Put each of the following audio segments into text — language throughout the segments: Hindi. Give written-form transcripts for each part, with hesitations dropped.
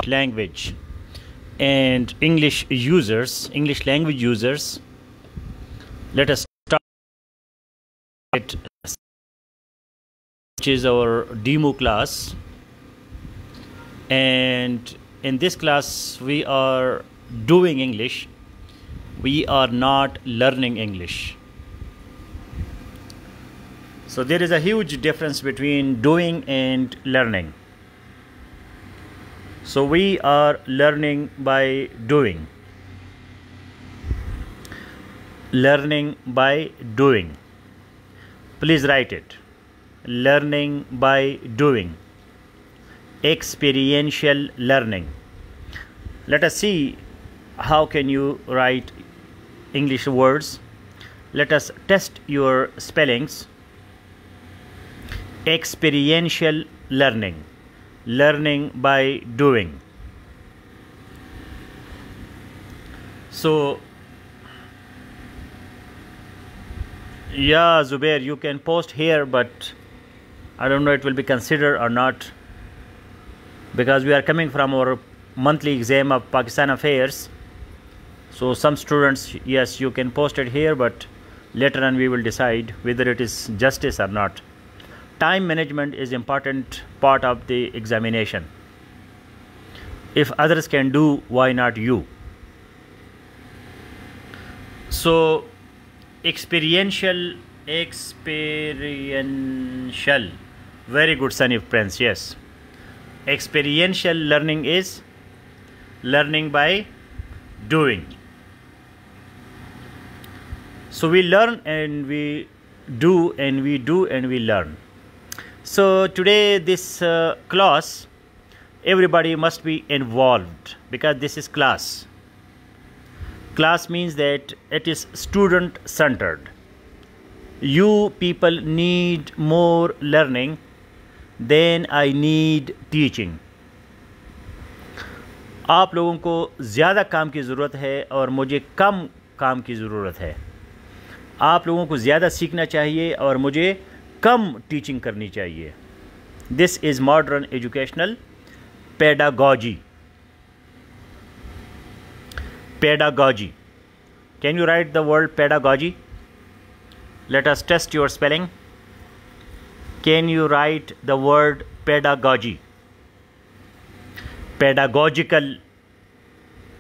language and English language users. Let us start it, which is our demo class, and in this class we are doing English. We are not learning English. So there is a huge difference between doing and learning. So we are learning by doing. Learning by doing. Please write it. Learning by doing. Experiential learning. Let us see how can you write English words. Let us test your spellings. Experiential learning. Learning by doing. So yeah, Zubair, you can post here, but I don't know it will be considered or not, because we are coming from our monthly exam of Pakistan Affairs. So some students, yes, you can post it here, but later on we will decide whether it is justice or not. Time management is important part of the examination. If others can do, why not you? So experiential. Very good, Sanif Prince. Yes. Experiential learning is learning by doing. So we learn and we do, and we do and we learn. So today this class, everybody must be involved, because this is class. Class means that it is student centered. You people need more learning than I need teaching. आप लोगों को ज़्यादा काम की ज़रूरत है और मुझे कम काम की ज़रूरत है. आप लोगों को ज़्यादा सीखना चाहिए और मुझे कम टीचिंग करनी चाहिए. This is modern educational pedagogy. Pedagogy. Can you write the word pedagogy? Let us test your spelling. Can you write the word pedagogy? Pedagogical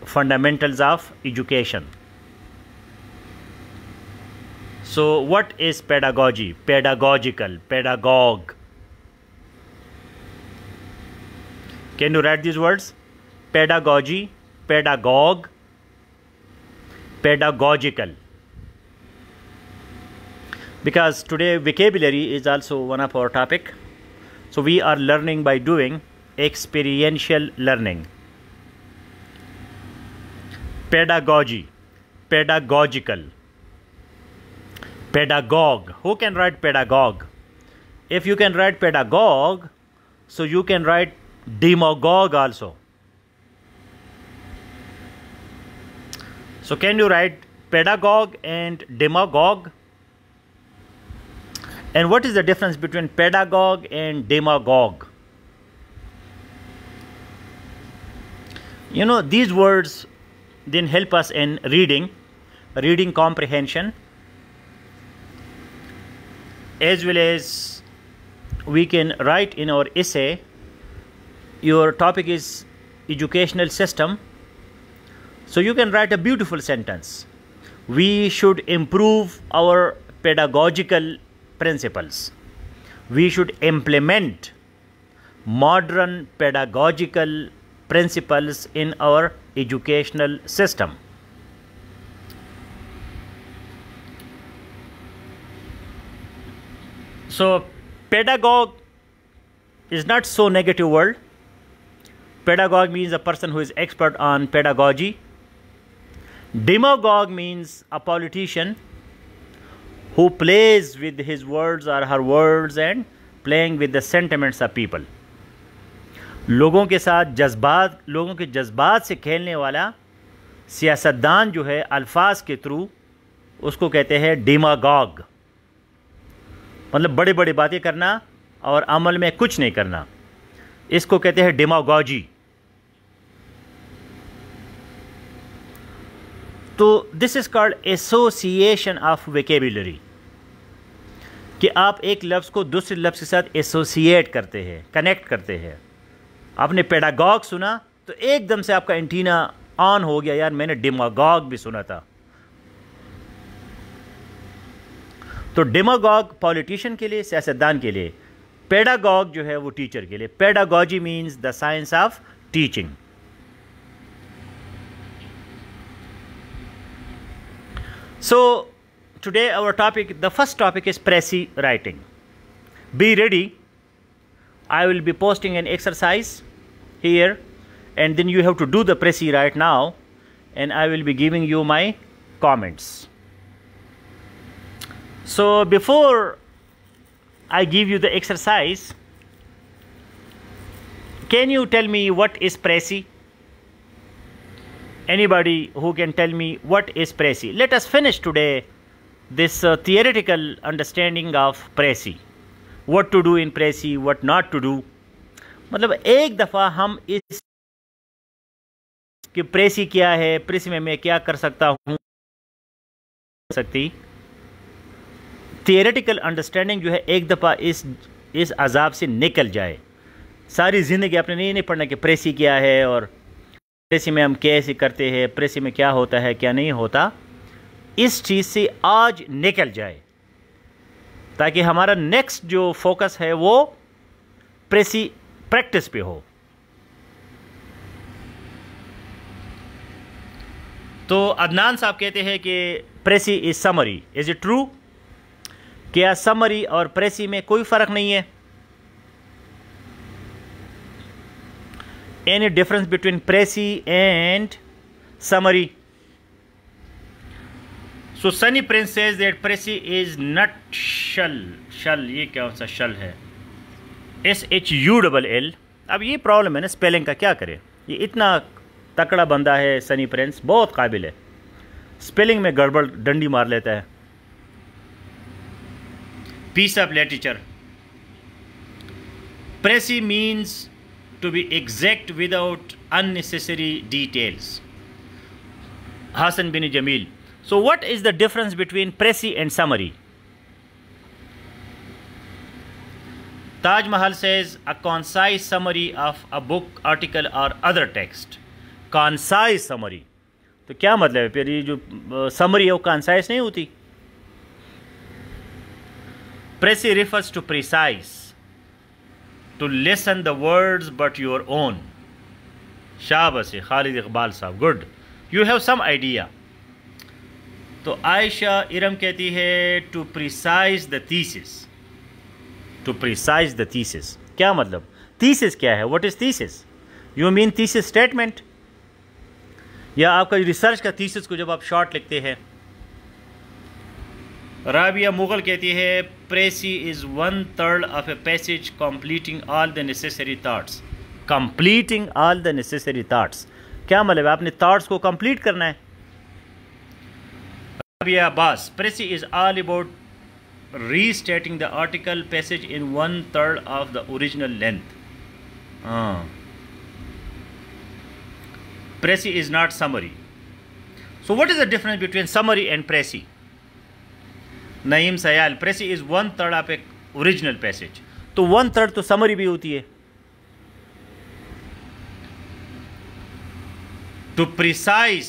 fundamentals of education. So what is pedagogy? Pedagogical, pedagogue. Can you write these words? Pedagogy, pedagogue, pedagogical. Because today vocabulary is also one of our topic. So we are learning by doing, experiential learning. Pedagogy, pedagogical. Pedagogue. Who can write pedagogue? If you can write pedagogue, so you can write demagogue also. So can you write pedagogue and demagogue? And what is the difference between pedagogue and demagogue? You know, these words then help us in reading comprehension, as well as we can write in our essay. Your topic is educational system, so you can write a beautiful sentence. We should improve our pedagogical principles. We should implement modern pedagogical principles in our educational system. So pedagogue is not so negative word. Pedagogue means a person who is expert on pedagogy. Demagogue means a politician who plays with his words or her words and playing with the sentiments of people. लोगों के जज्बात से खेलने वाला सियासतदान जो है अल्फाज के थ्रू, उसको कहते हैं डेमागॉग. मतलब बड़े बड़े बातें करना और अमल में कुछ नहीं करना, इसको कहते हैं डेमागॉजी. तो this is called association of vocabulary, कि आप एक लफ्ज़ को दूसरे लफ्ज़ के साथ एसोसिएट करते हैं, कनेक्ट करते हैं। आपने पेडागॉग सुना तो एकदम से आपका एंटीना ऑन हो गया, यार मैंने डेमागॉग भी सुना था। तो डेमागॉग पॉलिटिशियन के लिए, सियासतदान के लिए, पेडागॉग जो है वो टीचर के लिए। Pedagogy means the science of teaching. So today our topic, the first topic is Prezi writing. Be ready. I will be posting an exercise here, and then you have to do the Prezi right now, and I will be giving you my comments. So before I give you the exercise, can you tell me what is Prezi? Anybody who can tell me what is Prezi? Let us finish today this theoretical understanding of Prezi. What to do in Prezi, what not to do. मतलब एक दफ़ा हम इस कि Prezi क्या है, Prezi में मैं क्या कर सकता हूँ, सकती थियरेटिकल अंडरस्टैंडिंग जो है एक दफ़ा इस अजाब से निकल जाए। सारी ज़िंदगी आपने नहीं पढ़ना कि Prezi क्या है और प्रेसी में हम कैसे करते हैं, प्रेसी में क्या होता है क्या नहीं होता। इस चीज़ से आज निकल जाए ताकि हमारा नेक्स्ट जो फोकस है वो प्रेसी प्रैक्टिस पे हो। तो अदनान साहब कहते हैं कि precis is summary. Is it true? क्या समरी और प्रेसी में कोई फ़र्क नहीं है? Any difference between Prezi and summary? So Sunny Prince says that Prezi is nutshell. शल, ये क्या सा शल है? SHULL। अब ये प्रॉब्लम है ना स्पेलिंग का, क्या करे? ये इतना तकड़ा बंदा है सनी प्रिंस, बहुत काबिल है, स्पेलिंग में गड़बड़ डंडी मार लेता है। Piece of literature. Prezi means to be exact without unnecessary details. Hassan bin Jamil. So what is the difference between Prezi and summary? Taj Mahal says a concise summary of a book, article or other text. Concise summary. तो क्या मतलब है फिर? ये जो summary है वो concise नहीं होती। Prezi refers to precise, to listen the words but your own. शाबाश खालिद इकबाल साहब, good, you have some idea. तो आयशा इरम कहती है to precise the thesis. To precise the thesis क्या मतलब? थीसिस क्या है? What is thesis? You mean thesis statement, या आपका रिसर्च का थीसिस को जब आप शॉर्ट लिखते हैं। राबिया मुगल कहती है Prezi is 1/3 of a passage completing all the necessary thoughts. Completing all the necessary thoughts क्या मतलब है? आपने thoughts को complete करना है। Rabia Abbas, Prezi is all about restating the article passage in 1/3 of the original length. Prezi is not summary. So what is the difference between summary and Prezi? Naeem Sayal, Prezi is 1/3 of एक ओरिजिनल पैसेज। तो 1/3 तो समरी भी होती है। To precise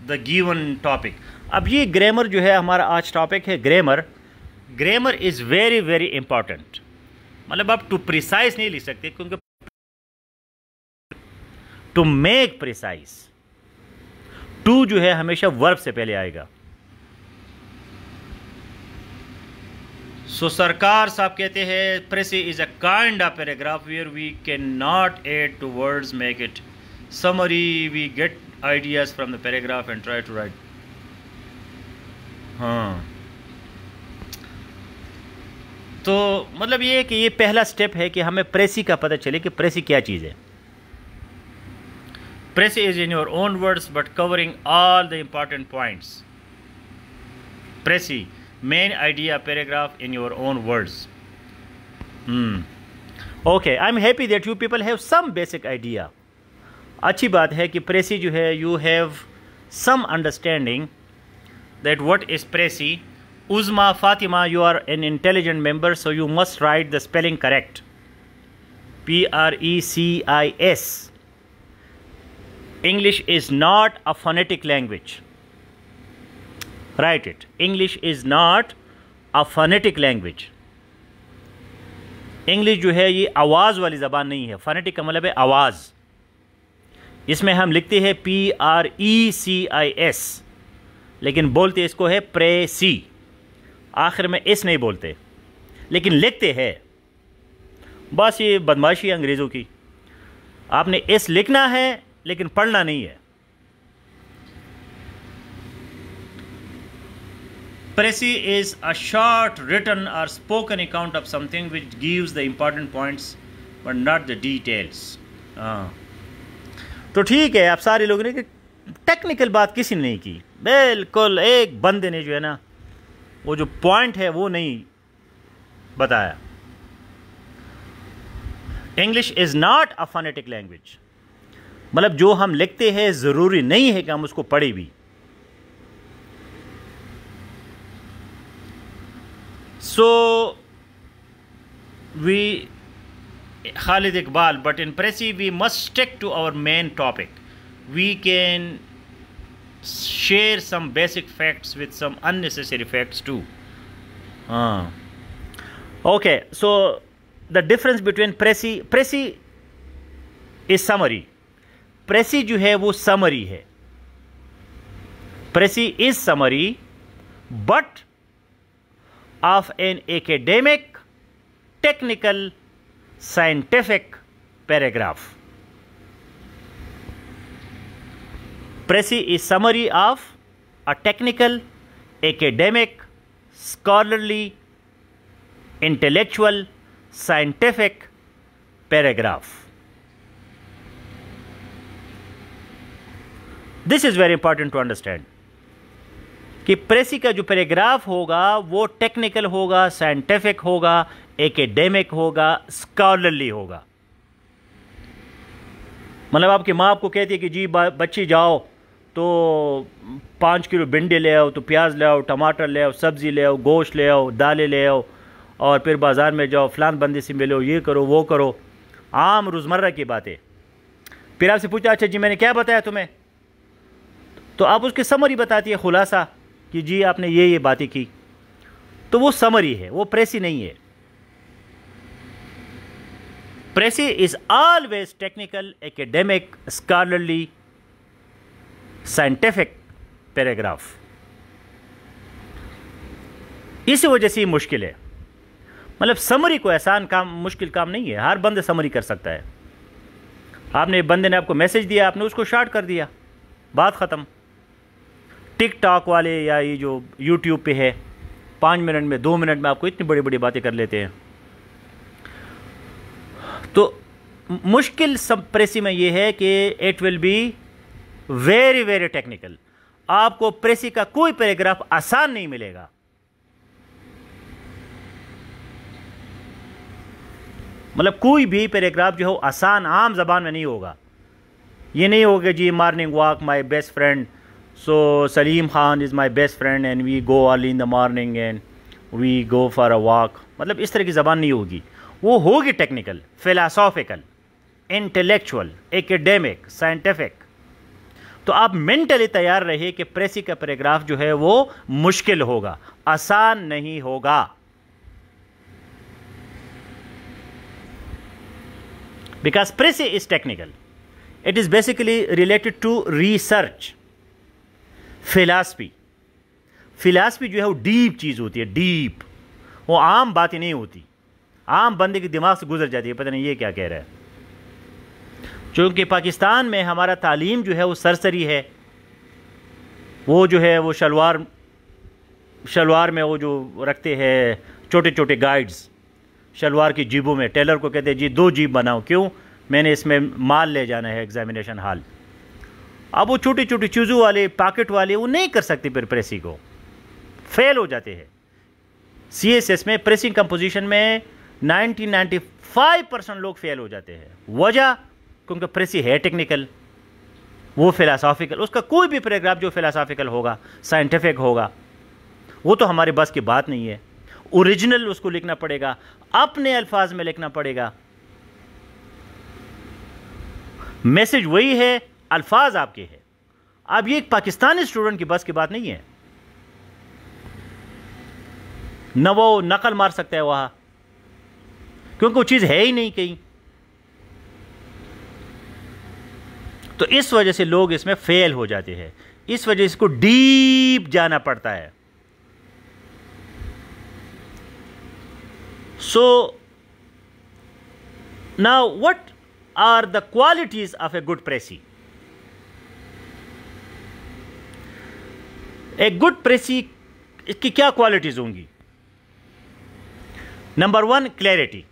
the given topic. अब ये ग्रामर जो है हमारा आज टॉपिक है, grammar. Grammar is very very important. मतलब आप टू प्रिसाइज नहीं लिख सकते क्योंकि टू मेक प्रिसाइज, टू जो है हमेशा वर्ब से पहले आएगा। सो सरकार साहब कहते हैं Prezi is a kind of paragraph where we cannot add to words, make it summary, we get ideas from the paragraph and try to write. हाँ, तो मतलब ये है कि ये पहला स्टेप है कि हमें Prezi का पता चले कि Prezi क्या चीज़ है। Prezi is in your own words but covering all the important points. Prezi, main idea paragraph in your own words. Okay, I'm happy that you people have some basic idea. अच्छी बात है कि Prezi जो है you have some understanding that what is Presi. Uzma, Fatima, you are an intelligent member, so you must write the spelling correct. Precis. English is not a phonetic language. Write it. English is not a phonetic language. English जो है ये आवाज़ वाली ज़बान नहीं है. फ़ोनेटिक का मतलब है आवाज़. इसमें हम लिखते हैं PRECIS, लेकिन बोलते इसको है प्रेसी. आखिर में इस नहीं बोलते, लेकिन लिखते हैं. बस ये बदमाशी है अंग्रेज़ों की. आपने इस लिखना है लेकिन पढ़ना नहीं है. Presi is a short written or spoken account of something which gives the important points but not the details. तो ठीक है, आप सारे लोगों ने टेक्निकल बात किसी ने नहीं की. बिल्कुल एक बंदे ने जो है ना वो जो पॉइंट है वो नहीं बताया. English is not a phonetic language. मतलब जो हम लिखते हैं ज़रूरी नहीं है कि हम उसको पढ़े भी. So we Khalid Iqbal, but in Presi we must stick to our main topic. We can share some basic facts with some unnecessary facts too. Okay, so the difference between Presi is summary. Presi जो है वो summary है. Presi is summary but of an academic, technical, scientific paragraph. Presi is summary of a technical, academic, scholarly, intellectual, scientific paragraph. This is very important to understand. कि प्रेसी का जो पैराग्राफ होगा वो टेक्निकल होगा, साइंटिफिक होगा, एकेडेमिक होगा, स्कॉलरली होगा. मतलब आपकी माँ आपको कहती है कि जी बच्ची जाओ तो 5 किलो भिंडी ले आओ, तो प्याज ले आओ, टमाटर ले आओ, सब्ज़ी ले आओ, गोश्त ले आओ, दालें ले आओ, और फिर बाज़ार में जाओ, फ़लान बंदे से मिलो, ये करो वो करो. आम रोज़मर्रा की बातें. फिर आपसे पूछा अच्छा जी मैंने क्या बताया तुम्हें, तो आप उसकी समरी बताती है, खुलासा कि जी आपने ये बातें की. तो वो समरी है, वो प्रेसी नहीं है. Precis is always technical, academic, scholarly, scientific paragraph. इसी वजह से मुश्किल है. मतलब समरी को आसान काम, मुश्किल काम नहीं है. हर बंदे समरी कर सकता है. आपने बंदे ने आपको मैसेज दिया, आपने उसको शॉर्ट कर दिया, बात ख़त्म. टिकटॉक वाले या ये जो यूट्यूब पे है 5 मिनट में 2 मिनट में आपको इतनी बड़ी बड़ी बातें कर लेते हैं. तो मुश्किल सब प्रेसी में ये है कि it will be very very technical. आपको प्रेसी का कोई पैराग्राफ आसान नहीं मिलेगा. मतलब कोई भी पैराग्राफ जो हो आसान आम जबान में नहीं होगा. ये नहीं होगा जी morning walk my best friend, so Salim Khan is my best friend and we go early in the morning and we go for a walk. मतलब इस तरह की ज़बान नहीं होगी. वो होगी technical, philosophical, intellectual, academic, scientific. तो आप मेंटली तैयार रहिए कि प्रेसी का पैराग्राफ जो है वो मुश्किल होगा, आसान नहीं होगा. Because Presi is technical. It is basically related to research. Philosophy जो है वो डीप चीज़ होती है, डीप. वो आम बातें नहीं होती, आम बंदे के दिमाग से गुजर जाती है, पता नहीं ये क्या कह रहा है. क्योंकि पाकिस्तान में हमारा तालीम जो है वो सरसरी है. वो जो है वो शलवार में वो जो रखते हैं छोटे छोटे गाइड्स शलवार की जीबों में. टेलर को कहते हैं जी 2 जीब बनाओ. क्यों? मैंने इसमें माल ले जाना है एग्जामिनेशन हॉल. अब वो छोटी छोटी चीज़ों वाले, पॉकेट वाले, वो नहीं कर सकते. फिर प्रेसी को फेल हो जाते हैं. CSS में प्रेसिंग कंपोजिशन में 95% लोग फेल हो जाते हैं. वजह क्योंकि प्रेसी है टेक्निकल. वो फिलासॉफिकल, उसका कोई भी पैराग्राफ जो फिलासॉफिकल होगा, साइंटिफिक होगा, वो तो हमारे बस की बात नहीं है। ओरिजिनल उसको लिखना पड़ेगा, अपने अल्फाज में लिखना पड़ेगा। मैसेज वही है, अल्फाज आपके हैं। अब ये एक पाकिस्तानी स्टूडेंट की बस की बात नहीं है, न वो नकल मार सकता है वहां, क्योंकि वो चीज है ही नहीं कहीं। तो इस वजह से लोग इसमें फेल हो जाते हैं, इस वजह से इसको डीप जाना पड़ता है। So now what are the qualities of a good precis? A good precis, इसकी क्या क्वालिटीज होंगी? Number 1, clarity.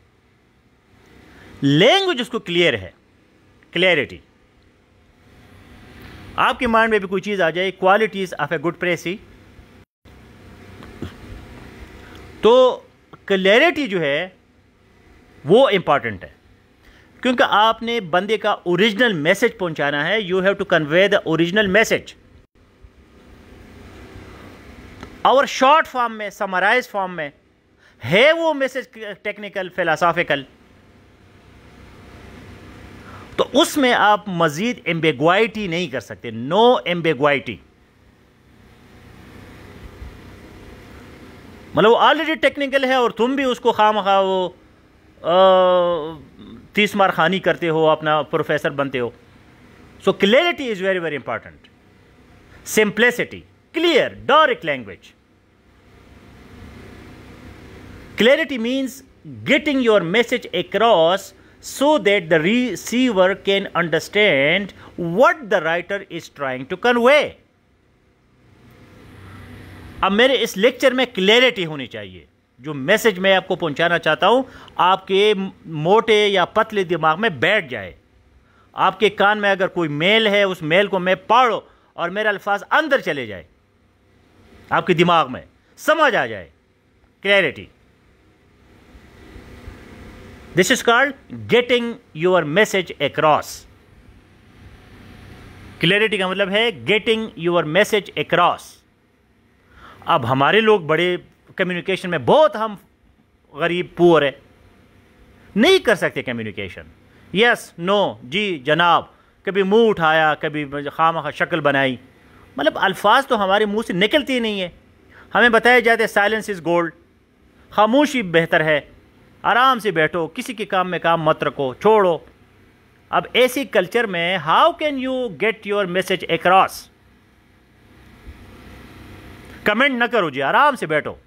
लैंग्वेज उसको क्लियर है, क्लैरिटी। आपके माइंड में भी कोई चीज आ जाए, qualities of a good precis, तो क्लैरिटी जो है वो इंपॉर्टेंट है, क्योंकि आपने बंदे का ओरिजिनल मैसेज पहुंचाना है। You have to convey the original message. और शॉर्ट फॉर्म में, समराइज फॉर्म में है वो मैसेज टेक्निकल, फिलोसॉफिकल, तो उसमें आप मजीद एम्बिग्विटी नहीं कर सकते। नो एम्बिग्विटी, मतलब वो ऑलरेडी टेक्निकल है और तुम भी उसको खामखा वो 30 मार खानी करते हो, अपना प्रोफेसर बनते हो। So clarity is very very important. Simplicity, clear, direct language. Clarity means getting your message across so that the receiver can understand what the writer is trying to convey. अब मेरे इस लेक्चर में क्लैरिटी होनी चाहिए। जो मैसेज मैं आपको पहुंचाना चाहता हूं, आपके मोटे या पतले दिमाग में बैठ जाए। आपके कान में अगर कोई मेल है, उस मेल को मैं पढ़ो और मेरे अल्फाज अंदर चले जाए, आपके दिमाग में समझ आ जाए। Clarity, this is called getting your message across. Clarity का मतलब है गेटिंग योर मैसेज अक्रॉस। अब हमारे लोग बड़े कम्युनिकेशन में बहुत हम गरीब, पुअर है, नहीं कर सकते कम्युनिकेशन। यस, नो, जी, जनाब, कभी मुंह उठाया, कभी खामखा शक्ल बनाई, मतलब अल्फाज तो हमारे मुंह से निकलती ही नहीं है। हमें बताया जाता है साइलेंस इज गोल्ड, खामोशी बेहतर है, आराम से बैठो, किसी के काम में काम मत रखो, छोड़ो। अब ऐसी कल्चर में how can you get your message across? Comment ना करो जी, आराम से बैठो।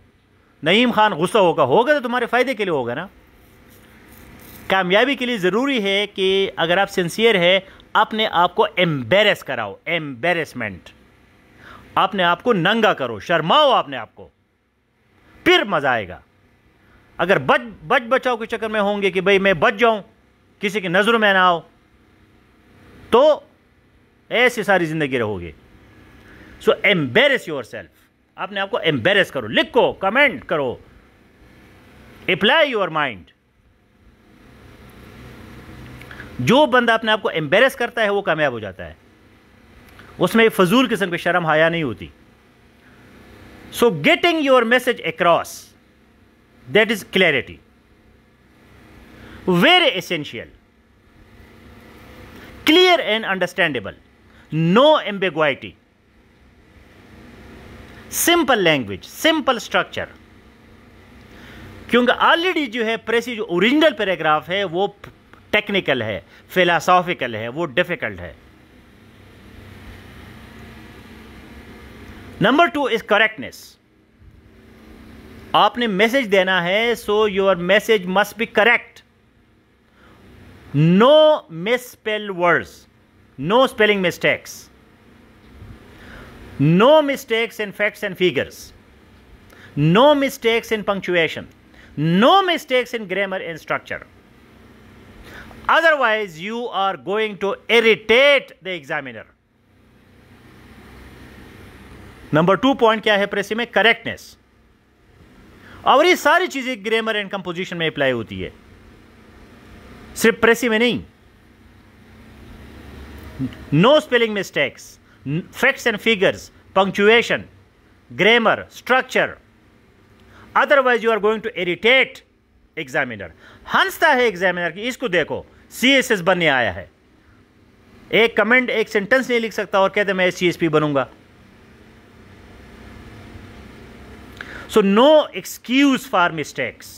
नईम खान गुस्सा होगा तो तुम्हारे फायदे के लिए होगा ना। कामयाबी के लिए जरूरी है कि अगर आप सिंसियर है, अपने आप को एम्बेरस कराओ, एम्बेरसमेंट, अपने आप को नंगा करो, शर्माओ अपने आप को, फिर मजा आएगा। अगर बच बचाओ के चक्कर में होंगे कि भाई मैं बच जाऊं, किसी की नजरों में ना आओ, तो ऐसी सारी जिंदगी रहोगे। सो एम्बेरस योर सेल्फ, अपने आप को एम्बेरस करो, लिखो, कमेंट करो, अप्लाई योर माइंड। जो बंदा अपने आप को एम्बेरस करता है वो कामयाब हो जाता है, उसमें फजूल किस्म की शर्म हया नहीं होती। So getting your message across, that is clarity, very essential, clear and understandable, no ambiguity, simple language, simple structure। क्योंकि ऑलरेडी जो है प्रेसी, जो ओरिजिनल पैराग्राफ है वो टेक्निकल है, फिलोसॉफिकल है, वो डिफिकल्ट है। Number 2 is correctness. आपने मैसेज देना है, so your message must be correct. No misspell words, no spelling mistakes, no mistakes in facts and figures, no mistakes in punctuation, no mistakes in grammar and structure. Otherwise you are going to irritate the examiner. Number 2 point क्या है प्रेसी में? करेक्टनेस। और ये सारी चीजें ग्रामर एंड कंपोजिशन में अप्लाई होती है, सिर्फ प्रेसी में नहीं। no spelling mistakes, facts and figures, punctuation, grammar, structure. Otherwise you are going to irritate examiner. हंसता है एग्जामिनर की, इसको देखो CSS बनने आया है, एक कमेंट एक सेंटेंस नहीं लिख सकता और कहते मैं CSP बनूंगा. So no excuse for mistakes.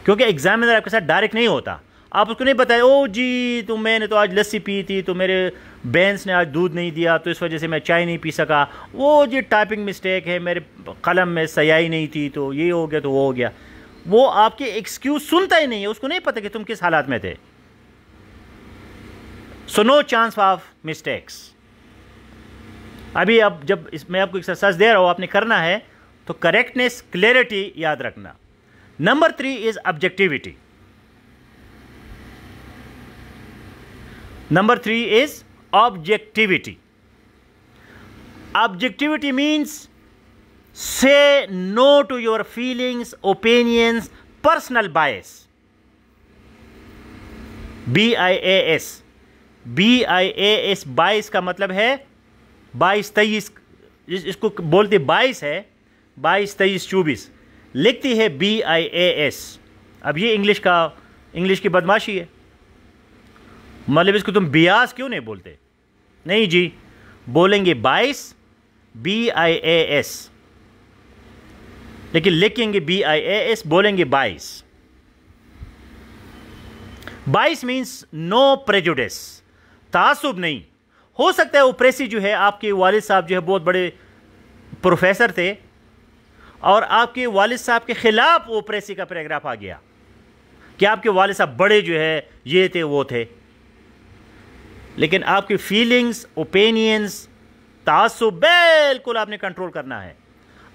क्योंकि एग्जामिनर आपके साथ डायरेक्ट नहीं होता. आप उसको नहीं बताए ओ जी तो मैंने तो आज लस्सी पी थी, तो मेरे बेंस ने आज दूध नहीं दिया तो इस वजह से मैं चाय नहीं पी सका. वो जी टाइपिंग मिस्टेक है, मेरे कलम में स्याही नहीं थी तो ये हो गया तो वो हो गया. वो आपके एक्सक्यूज सुनता ही नहीं है, उसको नहीं पता कि तुम किस हालात में थे. So no chance of mistakes. अभी अब जब मैं आपको एक्सरसाइज दे रहा हूं, आपने करना है तो करेक्टनेस, क्लैरिटी याद रखना. Number 3 is objectivity. Number 3 is objectivity. Objectivity means say no to your feelings, opinions, personal bias. BIAS. BIAS bias का मतलब है 22-23, इसको बोलते 22 है, 22-23-24 लिखती है BIAS. अब ये इंग्लिश की बदमाशी है. मतलब इसको तुम बियास क्यों नहीं बोलते? नहीं जी, बोलेंगे 22, BIAS, लेकिन लिखेंगे BIAS, बोलेंगे 22. 22 मीन्स नो प्रेजुडिस, तासुब नहीं. हो सकता है ओप्रेसी जो है, आपके वालिद साहब जो है बहुत बड़े प्रोफेसर थे और आपके वालिद साहब के खिलाफ ओप्रेसी का पैराग्राफ आ गया कि आपके वालिद साहब बड़े जो है ये थे वो थे, लेकिन आपकी फीलिंग्स, ओपिनियंस, तासुब बिल्कुल आपने कंट्रोल करना है.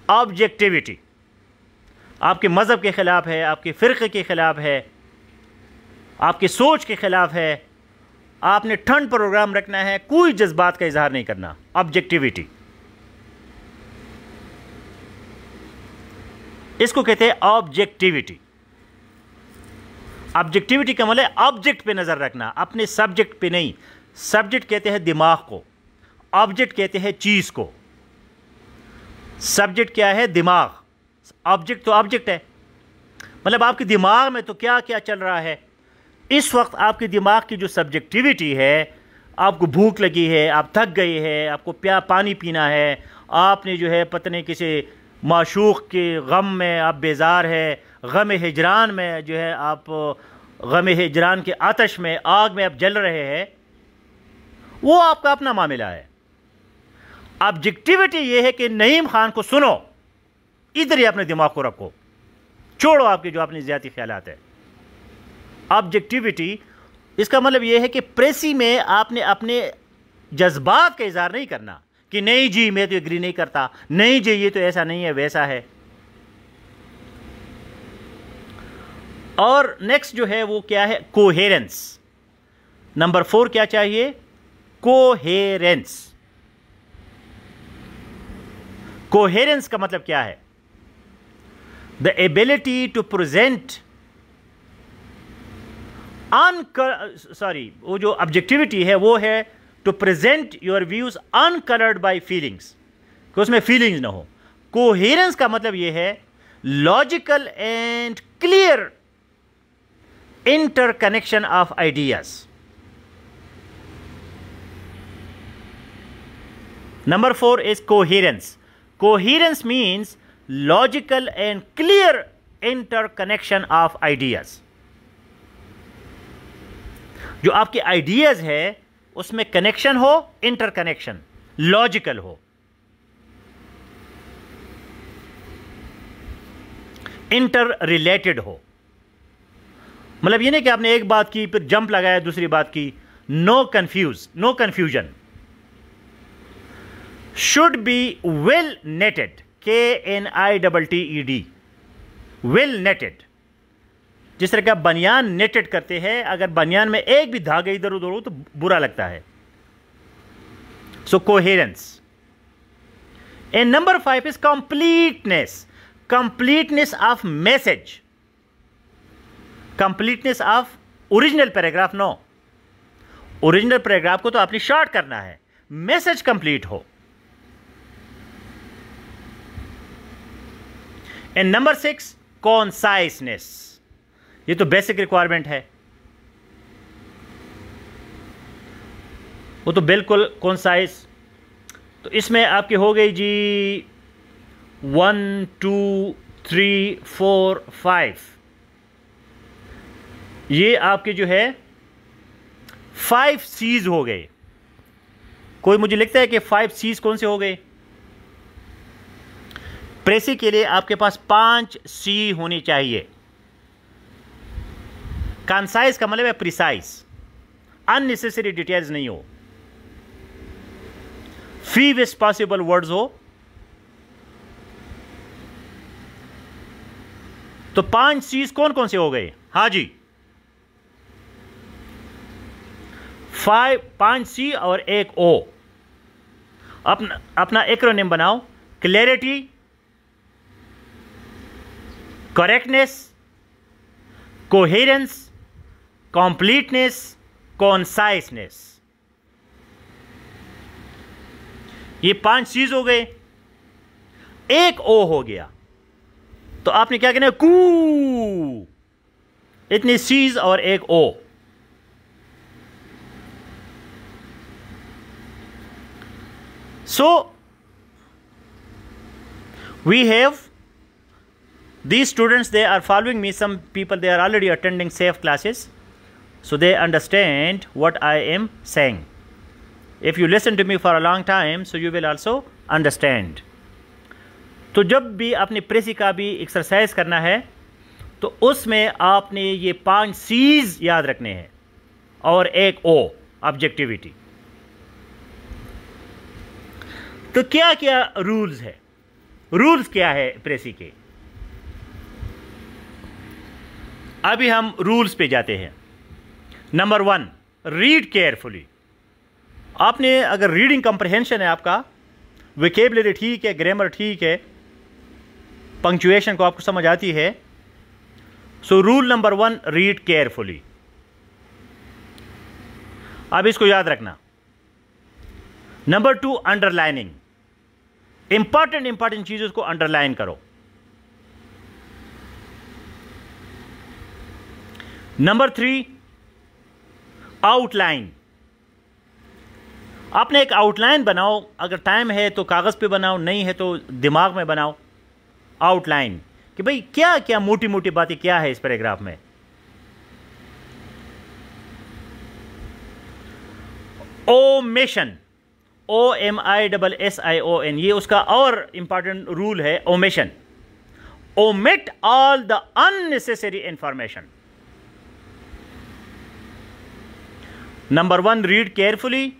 ऑब्जेक्टिविटी आपके मज़हब के ख़िलाफ़ है, आपके फ़िरक़े के ख़िलाफ़ है, आपकी सोच के ख़िलाफ़ है, आपने ठंड प्रोग्राम रखना है, कोई जज्बात का इजहार नहीं करना. ऑब्जेक्टिविटी, इसको कहते हैं ऑब्जेक्टिविटी. ऑब्जेक्टिविटी का मतलब ऑब्जेक्ट पे नज़र रखना, अपने सब्जेक्ट पे नहीं. सब्जेक्ट कहते हैं दिमाग को, ऑब्जेक्ट कहते हैं चीज़ को. सब्जेक्ट क्या है? दिमाग. ऑब्जेक्ट तो ऑब्जेक्ट है, मतलब आपके दिमाग में तो क्या क्या चल रहा है इस वक्त. आपके दिमाग की जो सब्जेक्टिविटी है, आपको भूख लगी है, आप थक गए हैं, आपको पानी पीना है, आपने जो है पत्नी किसी माशूक के गम में आप बेजार है, गम हिजरान में जो है आप गम हिजरान के आतश में, आग में आप जल रहे हैं, वो आपका अपना मामला है. ऑब्जेक्टिविटी ये है कि नईम खान को सुनो, इधर ही अपने दिमाग को रखो, छोड़ो आपके जो अपने ज़ाती ख्यालात है. ऑब्जेक्टिविटी इसका मतलब ये है कि प्रेसी में आपने अपने जज्बात का इजहार नहीं करना कि नहीं जी मैं तो एग्री नहीं करता, नहीं जी ये तो ऐसा नहीं है वैसा है. और नेक्स्ट जो है वो क्या है? कोहेरेंस. नंबर 4 क्या चाहिए? कोहेरेंस. कोहेरेंस का मतलब क्या है? द एबिलिटी टू प्रेजेंट वो जो ऑब्जेक्टिविटी है वो है to present your views uncoloured by feelings, कि उसमें फीलिंग्स ना हो. कोहेरेंस का मतलब ये है logical and clear interconnection of ideas. Number 4 is coherence. Coherence means logical and clear interconnection of ideas. जो आपके आइडियाज है उसमें कनेक्शन हो, इंटरकनेक्शन, लॉजिकल हो, इंटर रिलेटेड हो. मतलब ये नहीं कि आपने एक बात की फिर जंप लगाया दूसरी बात की. No confusion. should be well netted, KNITTED, well netted. जिस तरह का बनियान नेटेड करते हैं, अगर बनियान में एक भी धागा इधर उधर हो तो बुरा लगता है. So coherence. And number 5 is completeness. Completeness of message, completeness of original paragraph. No, original paragraph को तो आपने शॉर्ट करना है, मैसेज कंप्लीट हो। And number 6, conciseness. ये तो बेसिक रिक्वायरमेंट है, वो तो बिल्कुल कॉन्साइज। तो इसमें आपकी हो गई जी 1 2 3 4 5, ये आपके जो है 5 C's हो गए। कोई मुझे लिखता है कि 5 C's कौन से हो गए? प्रेसी के लिए आपके पास 5 C होनी चाहिए। कंसाइज का मतलब है प्रिसाइज, अननेसेसरी डिटेल्स नहीं हो, फीवेस्ट पॉसिबल वर्ड्स हो। तो 5 C's कौन कौन से हो गए? हाँ जी, 5 C और एक O। अपना एक्रोनिम बनाओ। Clarity, correctness, coherence, completeness, conciseness. ये 5 C's हो गए। एक O हो गया तो आपने क्या कहना है? कू। इतनी C's और एक O। So we have these students, they are following me. Some people, they are already attending safe classes, so they understand what I am saying. If you listen to me for a long time, so you will also understand. तो जब भी अपने प्रेसी का भी एक्सरसाइज करना है तो उसमें आपने ये 5 C's याद रखने हैं और एक O, ऑब्जेक्टिविटी। तो क्या क्या रूल्स है? रूल्स क्या है प्रेसी के? अभी हम रूल्स पे जाते हैं। Number 1, read carefully. आपने अगर रीडिंग कंप्रहेंशन है, आपका वोकैबुलरी ठीक है, ग्रामर ठीक है, पंक्चुएशन को आपको समझ आती है, so rule number 1, read carefully. अब इसको याद रखना। Number 2, underlining. इंपॉर्टेंट चीजों को अंडरलाइन करो। Number 3, outline. आपने एक आउटलाइन बनाओ, अगर टाइम है तो कागज पे बनाओ, नहीं है तो दिमाग में बनाओ आउटलाइन, कि भाई क्या क्या मोटी मोटी बातें क्या है इस पैराग्राफ में। ओमिशन, OMISSION, ये उसका और इंपॉर्टेंट रूल है, omission. Omit all the unnecessary information. Number 1, read carefully.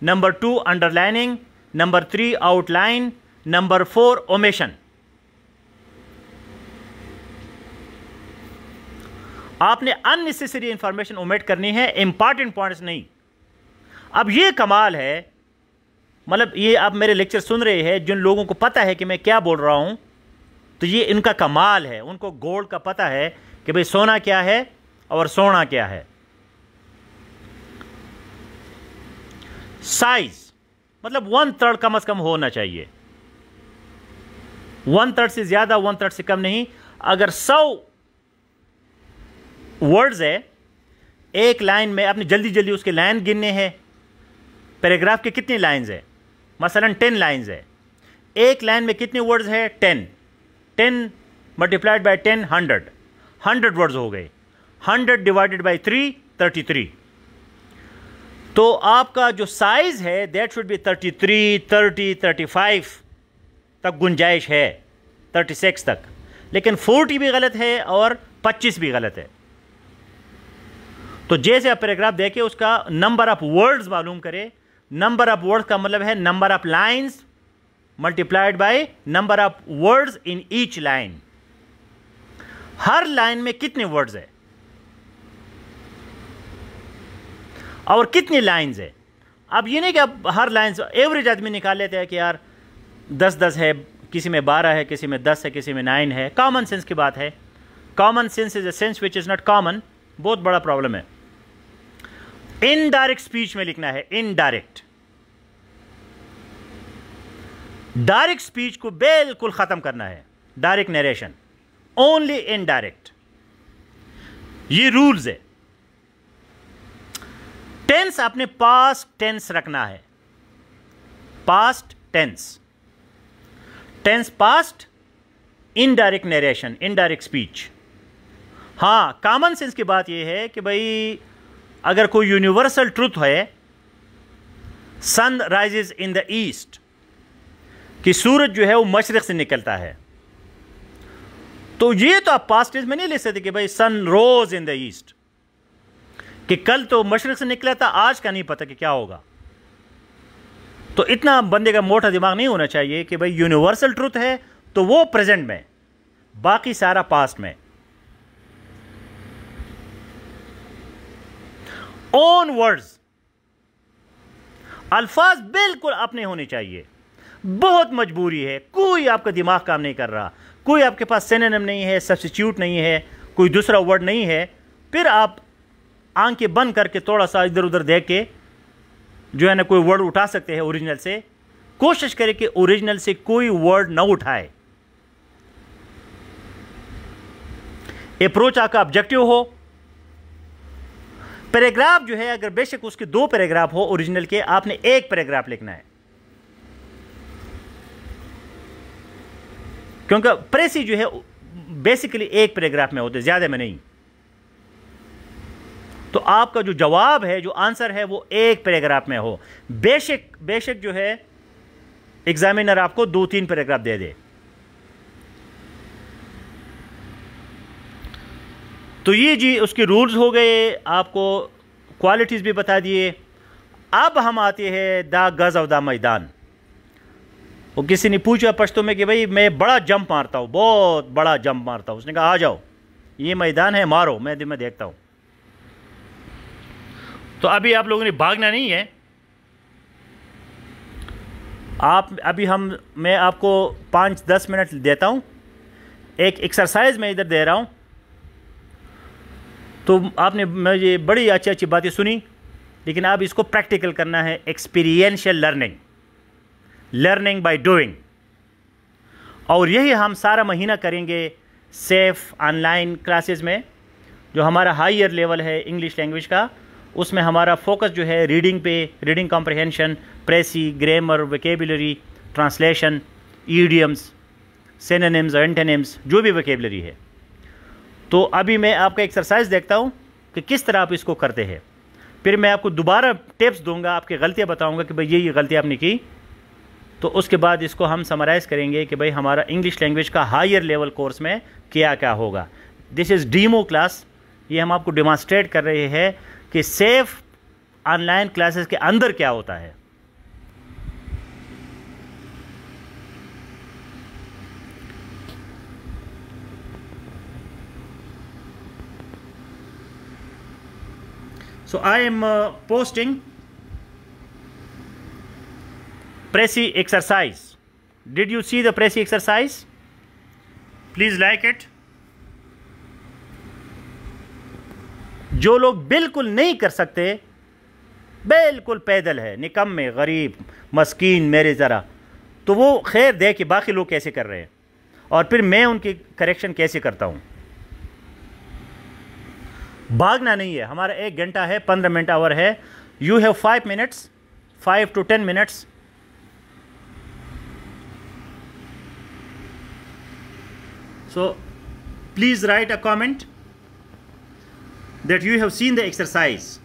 Number 2, underlining. Number 3, outline. Number 4, omission. आपने अननेसेसरी इंफॉर्मेशन ओमिट करनी है, इंपॉर्टेंट पॉइंट्स नहीं। अब ये कमाल है, मतलब ये आप मेरे लेक्चर सुन रहे हैं, जिन लोगों को पता है कि मैं क्या बोल रहा हूं, तो ये इनका कमाल है, उनको गोल्ड का पता है कि भाई सोना क्या है और सोना क्या है। साइज मतलब 1/3 कम से कम होना चाहिए, 1/3 से ज्यादा, 1/3 से कम नहीं। अगर 100 वर्ड्स है एक लाइन में, आपने जल्दी जल्दी उसके लाइन गिनने हैं। पैराग्राफ के कितनी लाइंस है? मसलन 10 लाइंस है, एक लाइन में कितने वर्ड्स है? 10 मल्टीप्लाइड बाय 10, 100 वर्ड्स हो गए। 100 डिवाइडेड बाय 3, 33। तो आपका जो साइज है दैट शुड बी 33, 30, 35 तक गुंजाइश है, 36 तक। लेकिन 40 भी गलत है और 25 भी गलत है। तो जैसे आप पैराग्राफ देखें, उसका नंबर ऑफ वर्ड्स मालूम करें। नंबर ऑफ वर्ड्स का मतलब है number of lines multiplied by number of words in each line. Her line में कितने वर्ड्स है और कितनी लाइंस है। अब ये नहीं कि आप हर लाइन एवरेज आदमी निकाल लेते हैं कि यार 10 है, किसी में 12 है, किसी में 10 है, किसी में 9 है। कॉमन सेंस की बात है। Common sense is a sense which is not common. बहुत बड़ा प्रॉब्लम है। इनडायरेक्ट स्पीच में लिखना है, इनडायरेक्ट। डायरेक्ट स्पीच को बिल्कुल खत्म करना है, डायरेक्ट नरेशन, ओनली इनडायरेक्ट। ये रूल्स है। टेंस आपने पास्ट टेंस रखना है, past tense, tense past, indirect narration, indirect speech. हां, कॉमन सेंस की बात यह है कि भाई अगर कोई यूनिवर्सल ट्रुथ है, sun rises in the east, कि सूरज जो है वो मशरिक से निकलता है, तो ये तो आप पास्ट टेंस में नहीं ले सकते कि भाई सन रोज इन द ईस्ट, कि कल तो मशरिक से निकला था, आज का नहीं पता कि क्या होगा। तो इतना बंदे का मोटा दिमाग नहीं होना चाहिए कि भाई यूनिवर्सल ट्रुथ है तो वो प्रेजेंट में, बाकी सारा पास्ट में। ओन वर्ड्स, अल्फाज बिल्कुल अपने होने चाहिए। बहुत मजबूरी है, कोई आपका दिमाग काम नहीं कर रहा, कोई आपके पास सिनोनिम नहीं है, सब्स्टिट्यूट नहीं है, कोई दूसरा वर्ड नहीं है, फिर आप आंखें बंद करके थोड़ा सा इधर उधर देख के जो है ना कोई वर्ड उठा सकते हैं ओरिजिनल से। कोशिश करें कि ओरिजिनल से कोई वर्ड ना उठाए। अप्रोच आपका ऑब्जेक्टिव हो। पैराग्राफ जो है, अगर बेशक उसके 2 पैराग्राफ हो ओरिजिनल के, आपने 1 पैराग्राफ लिखना है, क्योंकि प्रेसी जो है बेसिकली 1 पैराग्राफ में होते, ज्यादा में नहीं। तो आपका जो जवाब है, जो आंसर है, वो 1 पैराग्राफ में हो। बेशक जो है एग्जामिनर आपको 2-3 पैराग्राफ दे दे। तो ये जी उसके रूल्स हो गए, आपको क्वालिटीज भी बता दिए। अब हम आते हैं दा गज और दा मैदान। वो किसी ने पूछा पश्तो में कि भाई मैं बड़ा जंप मारता हूँ, बहुत बड़ा जंप मारता हूँ। उसने कहा आ जाओ, ये मैदान है, मारो, मैं देखता हूँ। तो अभी आप लोगों ने भागना नहीं है। मैं आपको 5-10 मिनट देता हूँ। एक एक्सरसाइज मैं इधर दे रहा हूँ। तो आपने मुझे बड़ी अच्छी अच्छी बातें सुनी, लेकिन अब इसको प्रैक्टिकल करना है। Experiential learning, learning by doing. और यही हम सारा महीना करेंगे सेफ ऑनलाइन क्लासेस में। जो हमारा हायर लेवल है इंग्लिश लैंग्वेज का, उसमें हमारा फोकस जो है रीडिंग पे, reading comprehension, precis, grammar, vocabulary, translation, idioms, synonyms, antonyms, जो भी वोकैबुलरी है। तो अभी मैं आपका एक्सरसाइज देखता हूँ कि किस तरह आप इसको करते हैं। फिर मैं आपको दोबारा टिप्स दूंगा, आपकी गलतियाँ बताऊंगा कि भाई ये गलती आपने की। तो उसके बाद इसको हम समराइज़ करेंगे कि भाई हमारा इंग्लिश लैंग्वेज का हायर लेवल कोर्स में क्या क्या होगा। This is demo class. ये हम आपको डिमॉन्स्ट्रेट कर रहे हैं कि सेफ ऑनलाइन क्लासेस के अंदर क्या होता है। So I am posting Pressy exercise. Did you see the Pressy exercise? Please like it. जो लोग बिल्कुल नहीं कर सकते, बिल्कुल पैदल है, निकम्मे, गरीब, मस्कीन मेरे ज़रा, तो वो खैर दे कि बाकी लोग कैसे कर रहे हैं और फिर मैं उनकी करेक्शन कैसे करता हूँ। भागना नहीं है, हमारा 1 घंटा है, 15 मिनट आवर है। You have 5 minutes, 5 to 10 minutes. So please write a comment that you have seen the exercise.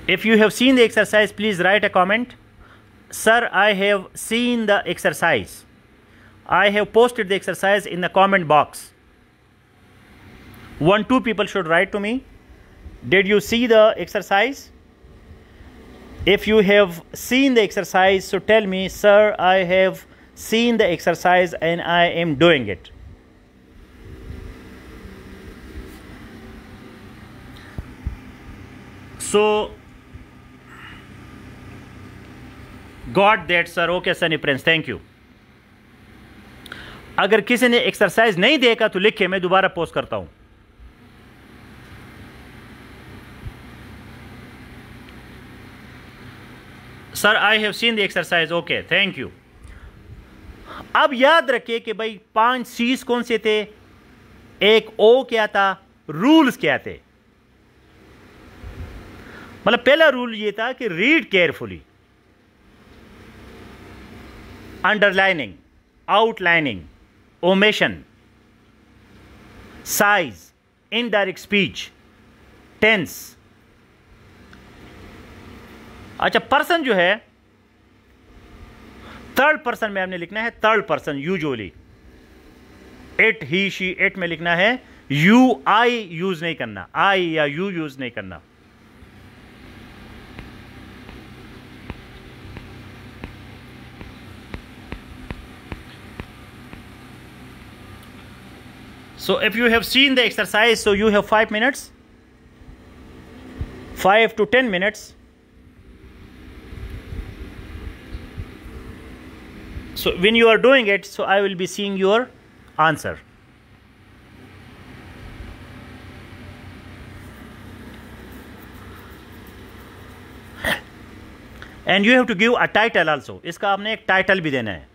If you have seen the exercise, please write a comment. Sir, I have seen the exercise. I have posted the exercise in the comment box. 1-2 people should write to me. Did you see the exercise? If you have seen the exercise, so tell me, sir, I have seen the exercise and I am doing it. So, got that, sir. Okay, Sunny Prince, thank you. अगर किसी ने एक्सरसाइज नहीं देखा तो लिखे, मैं दोबारा पोस्ट करता हूं। Sir I have seen the exercise, okay thank you. अब याद रखिए कि भाई 5 सीज कौन से थे, एक ओ क्या था, रूल्स क्या थे। मतलब पहला रूल ये था कि read carefully, underlining, outlining, omission, size, indirect speech, tense. अच्छा, पर्सन जो है थर्ड पर्सन में आपने लिखना है, third person usually, it, he, she, it में लिखना है, यू, आई यूज नहीं करना, आई या यू यूज नहीं करना। So if you have seen the exercise, so you have 5 minutes, 5 to 10 minutes. So when you are doing it, so I will be seeing your answer. And you have to give a title also. इसका आपने एक टाइटल भी देना है।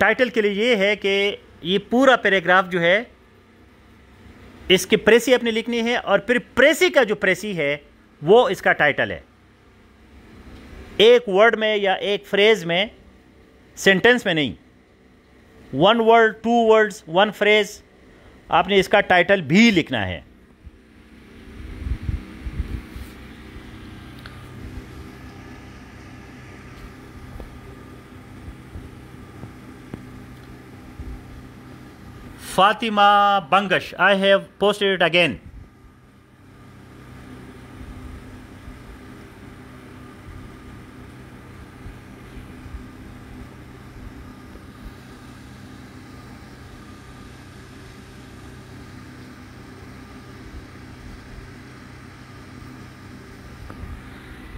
टाइटल के लिए ये है कि ये पूरा पैराग्राफ जो है इसकी प्रेसी अपनी लिखनी है, और फिर प्रेसी का जो प्रेसी है वो इसका टाइटल है। एक वर्ड में या एक फ्रेज में, सेंटेंस में नहीं, 1 वर्ड, 2 वर्ड्स, 1 फ्रेज, आपने इसका टाइटल भी लिखना है। Fatima Bangash, I have posted it again.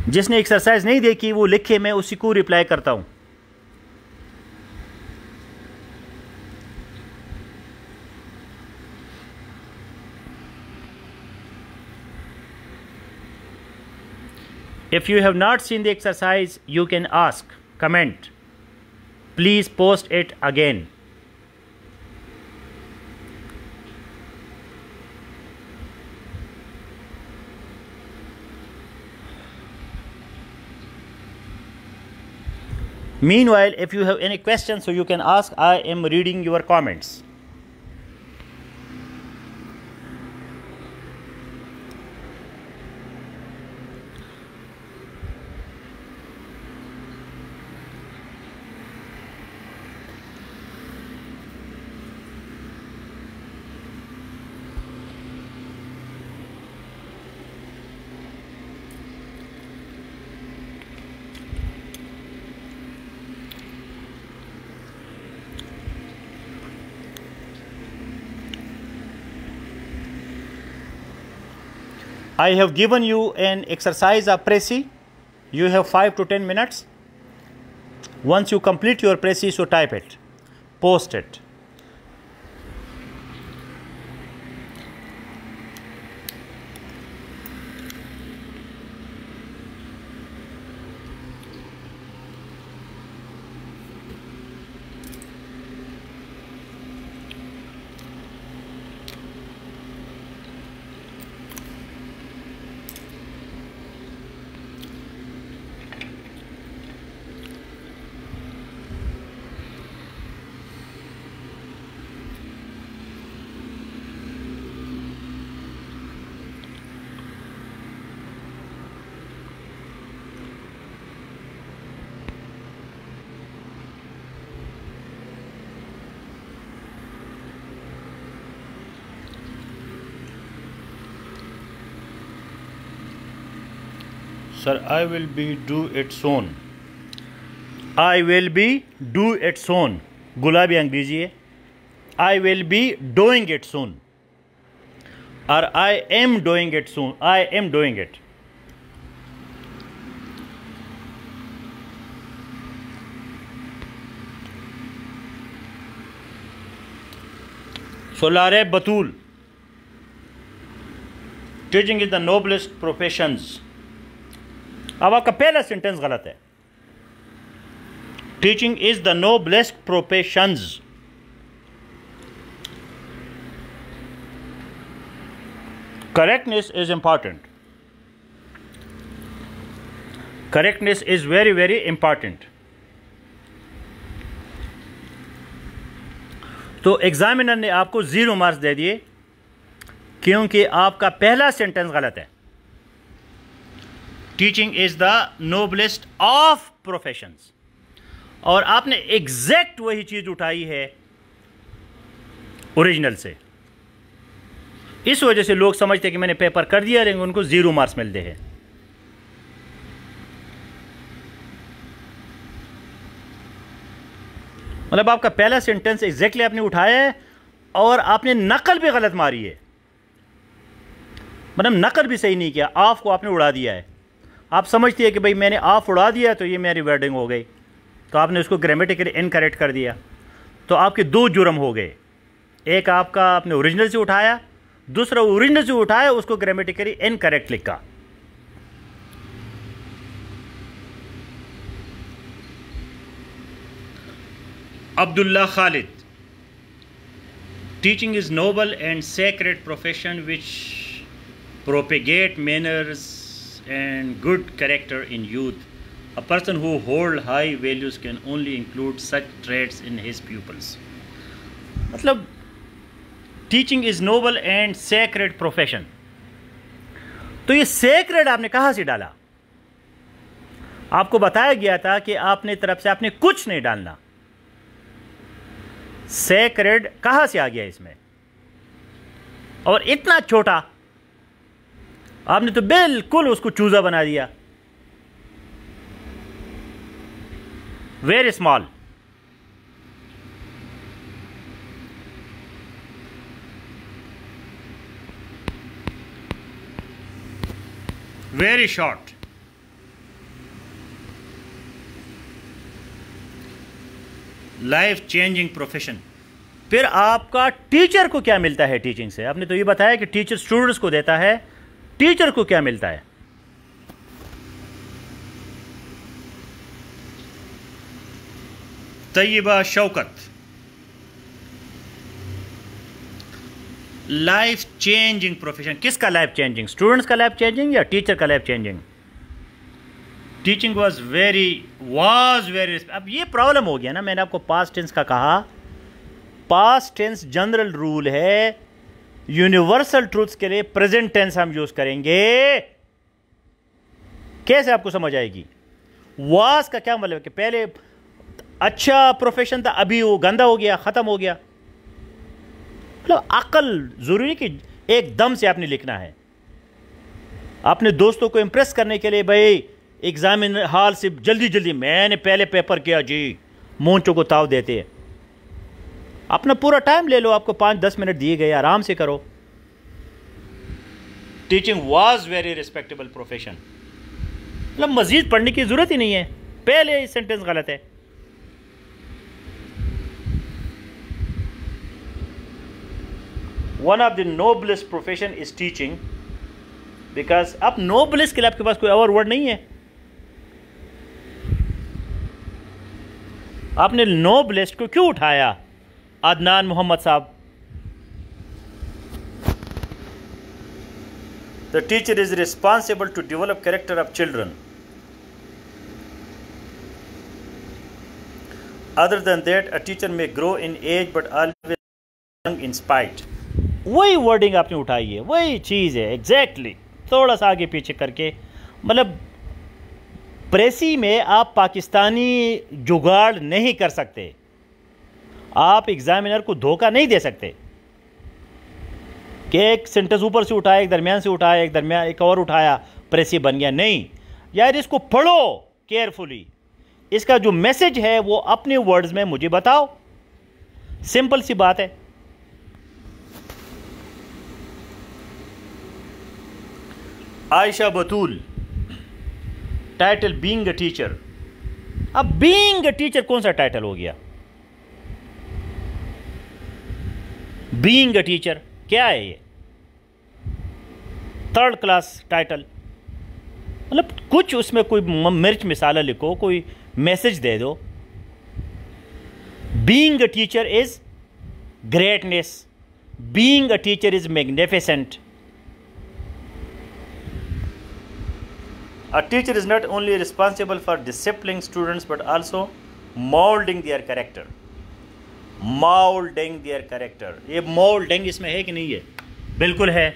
जिसने एक्सरसाइज नहीं देखी वो लिखे, मैं उसी को रिप्लाई करता हूं। If you have not seen the exercise, you can ask, comment. Please post it again. Meanwhile, if you have any questions, so you can ask. I am reading your comments. I have given you an exercise of Prezi. You have 5 to 10 minutes. Once you complete your Prezi, so type it, post it. Sir, I will be do it soon. I will be do it soon. गुलाबी अंग्रेजी है। I will be doing it soon. और I am doing it soon. I am doing it. सोलारे Batool, teaching is the noblest professions. अब आपका पहला सेंटेंस गलत है। Teaching is the noblest professions. Correctness is important. Correctness is very very important. तो एग्जामिनर ने आपको 0 मार्क्स दे दिए क्योंकि आपका पहला सेंटेंस गलत है। Teaching is the noblest of professions, और आपने एग्जैक्ट वही चीज उठाई है ओरिजिनल से। इस वजह से लोग समझते हैं कि मैंने पेपर कर दिया, लेकिन उनको 0 मार्क्स मिलते हैं। मतलब आपका पहला सेंटेंस एग्जैक्टली आपने उठाया है और आपने नकल भी गलत मारी है। मतलब नकल भी सही नहीं किया, ऑफ को आपने उड़ा दिया है। आप समझती है कि भाई मैंने ऑफ उड़ा दिया तो ये मेरी वर्डिंग हो गई, तो आपने उसको ग्रामेटिकली इनकरेक्ट कर दिया। तो आपके 2 जुर्म हो गए। एक आपका आपने ओरिजिनल से उठाया, दूसरा ओरिजिनल से उठाया उसको ग्रामेटिकली इनकरेक्ट लिखा। Abdullah Khalid, teaching is noble and sacred profession which propagate manners and good character in youth. A person who hold high values can only include such traits in his pupils. मतलब teaching is noble and sacred profession. तो ये sacred आपने कहाँ से डाला? आपको बताया गया था कि आपने तरफ से आपने कुछ नहीं डालना। सेक्रेड कहां से आ गया इसमें? और इतना छोटा आपने तो बिल्कुल उसको चूजा बना दिया। Very small. Very short. Life changing profession. फिर आपका टीचर को क्या मिलता है टीचिंग से? आपने तो ये बताया कि टीचर स्टूडेंट्स को देता है, टीचर को क्या मिलता है? Tayyaba Shaukat, life changing profession. किसका लाइफ चेंजिंग? स्टूडेंट्स का लाइफ चेंजिंग या टीचर का life changing? Teaching was very. अब ये प्रॉब्लम हो गया ना, मैंने आपको पास्ट टेंस का कहा। पास्ट टेंस जनरल रूल है, यूनिवर्सल ट्रूथ्स के लिए प्रेजेंट टेंस हम यूज करेंगे। कैसे आपको समझ आएगी? वाज का क्या मतलब कि पहले अच्छा प्रोफेशन था, अभी वो गंदा हो गया, खत्म हो गया। मतलब अकल जरूरी कि एकदम से आपने लिखना है। अपने दोस्तों को इंप्रेस करने के लिए भाई एग्जामिन हॉल से जल्दी जल्दी मैंने पहले पेपर किया जी, मोंचों को ताव देते हैं। अपना पूरा टाइम ले लो, आपको 5-10 मिनट दिए गए, आराम से करो। Teaching was very respectable profession. मतलब मजीद पढ़ने की जरूरत ही नहीं है, पहले सेंटेंस गलत है। One of the noblest profession is teaching, because अब नोबलेस्ट के लिए आपके पास कोई और वर्ड नहीं है। आपने नोबलेस्ट को क्यों उठाया? अदनान मोहम्मद साहब, the teacher is responsible to develop character of children. Other than that a teacher may grow in age but always young in spite. वही वर्डिंग आपने उठाई है, वही चीज़ है एग्जैक्टली, थोड़ा सा आगे पीछे करके। मतलब प्रेसी में आप पाकिस्तानी जुगाड़ नहीं कर सकते, आप एग्जामिनर को धोखा नहीं दे सकते कि एक सेंटेंस ऊपर से उठाया, एक दरमियान से उठाया, एक और उठाया, प्रेसी बन गया। नहीं यार, इसको पढ़ो केयरफुली, इसका जो मैसेज है वो अपने वर्ड्स में मुझे बताओ। सिंपल सी बात है। आयशा बतूल, टाइटल बीइंग अ टीचर। अब बीइंग अ टीचर कौन सा टाइटल हो गया? बीइंग अ टीचर क्या है ये? Third class title. मतलब कुछ उसमें कोई मिर्च मिसाला लिखो, कोई मैसेज दे दो। Being a teacher is greatness, being a teacher is magnificent. A teacher is not only responsible for disciplining students but also molding their character. Molding their character. ये molding इसमें है कि नहीं है? बिल्कुल है।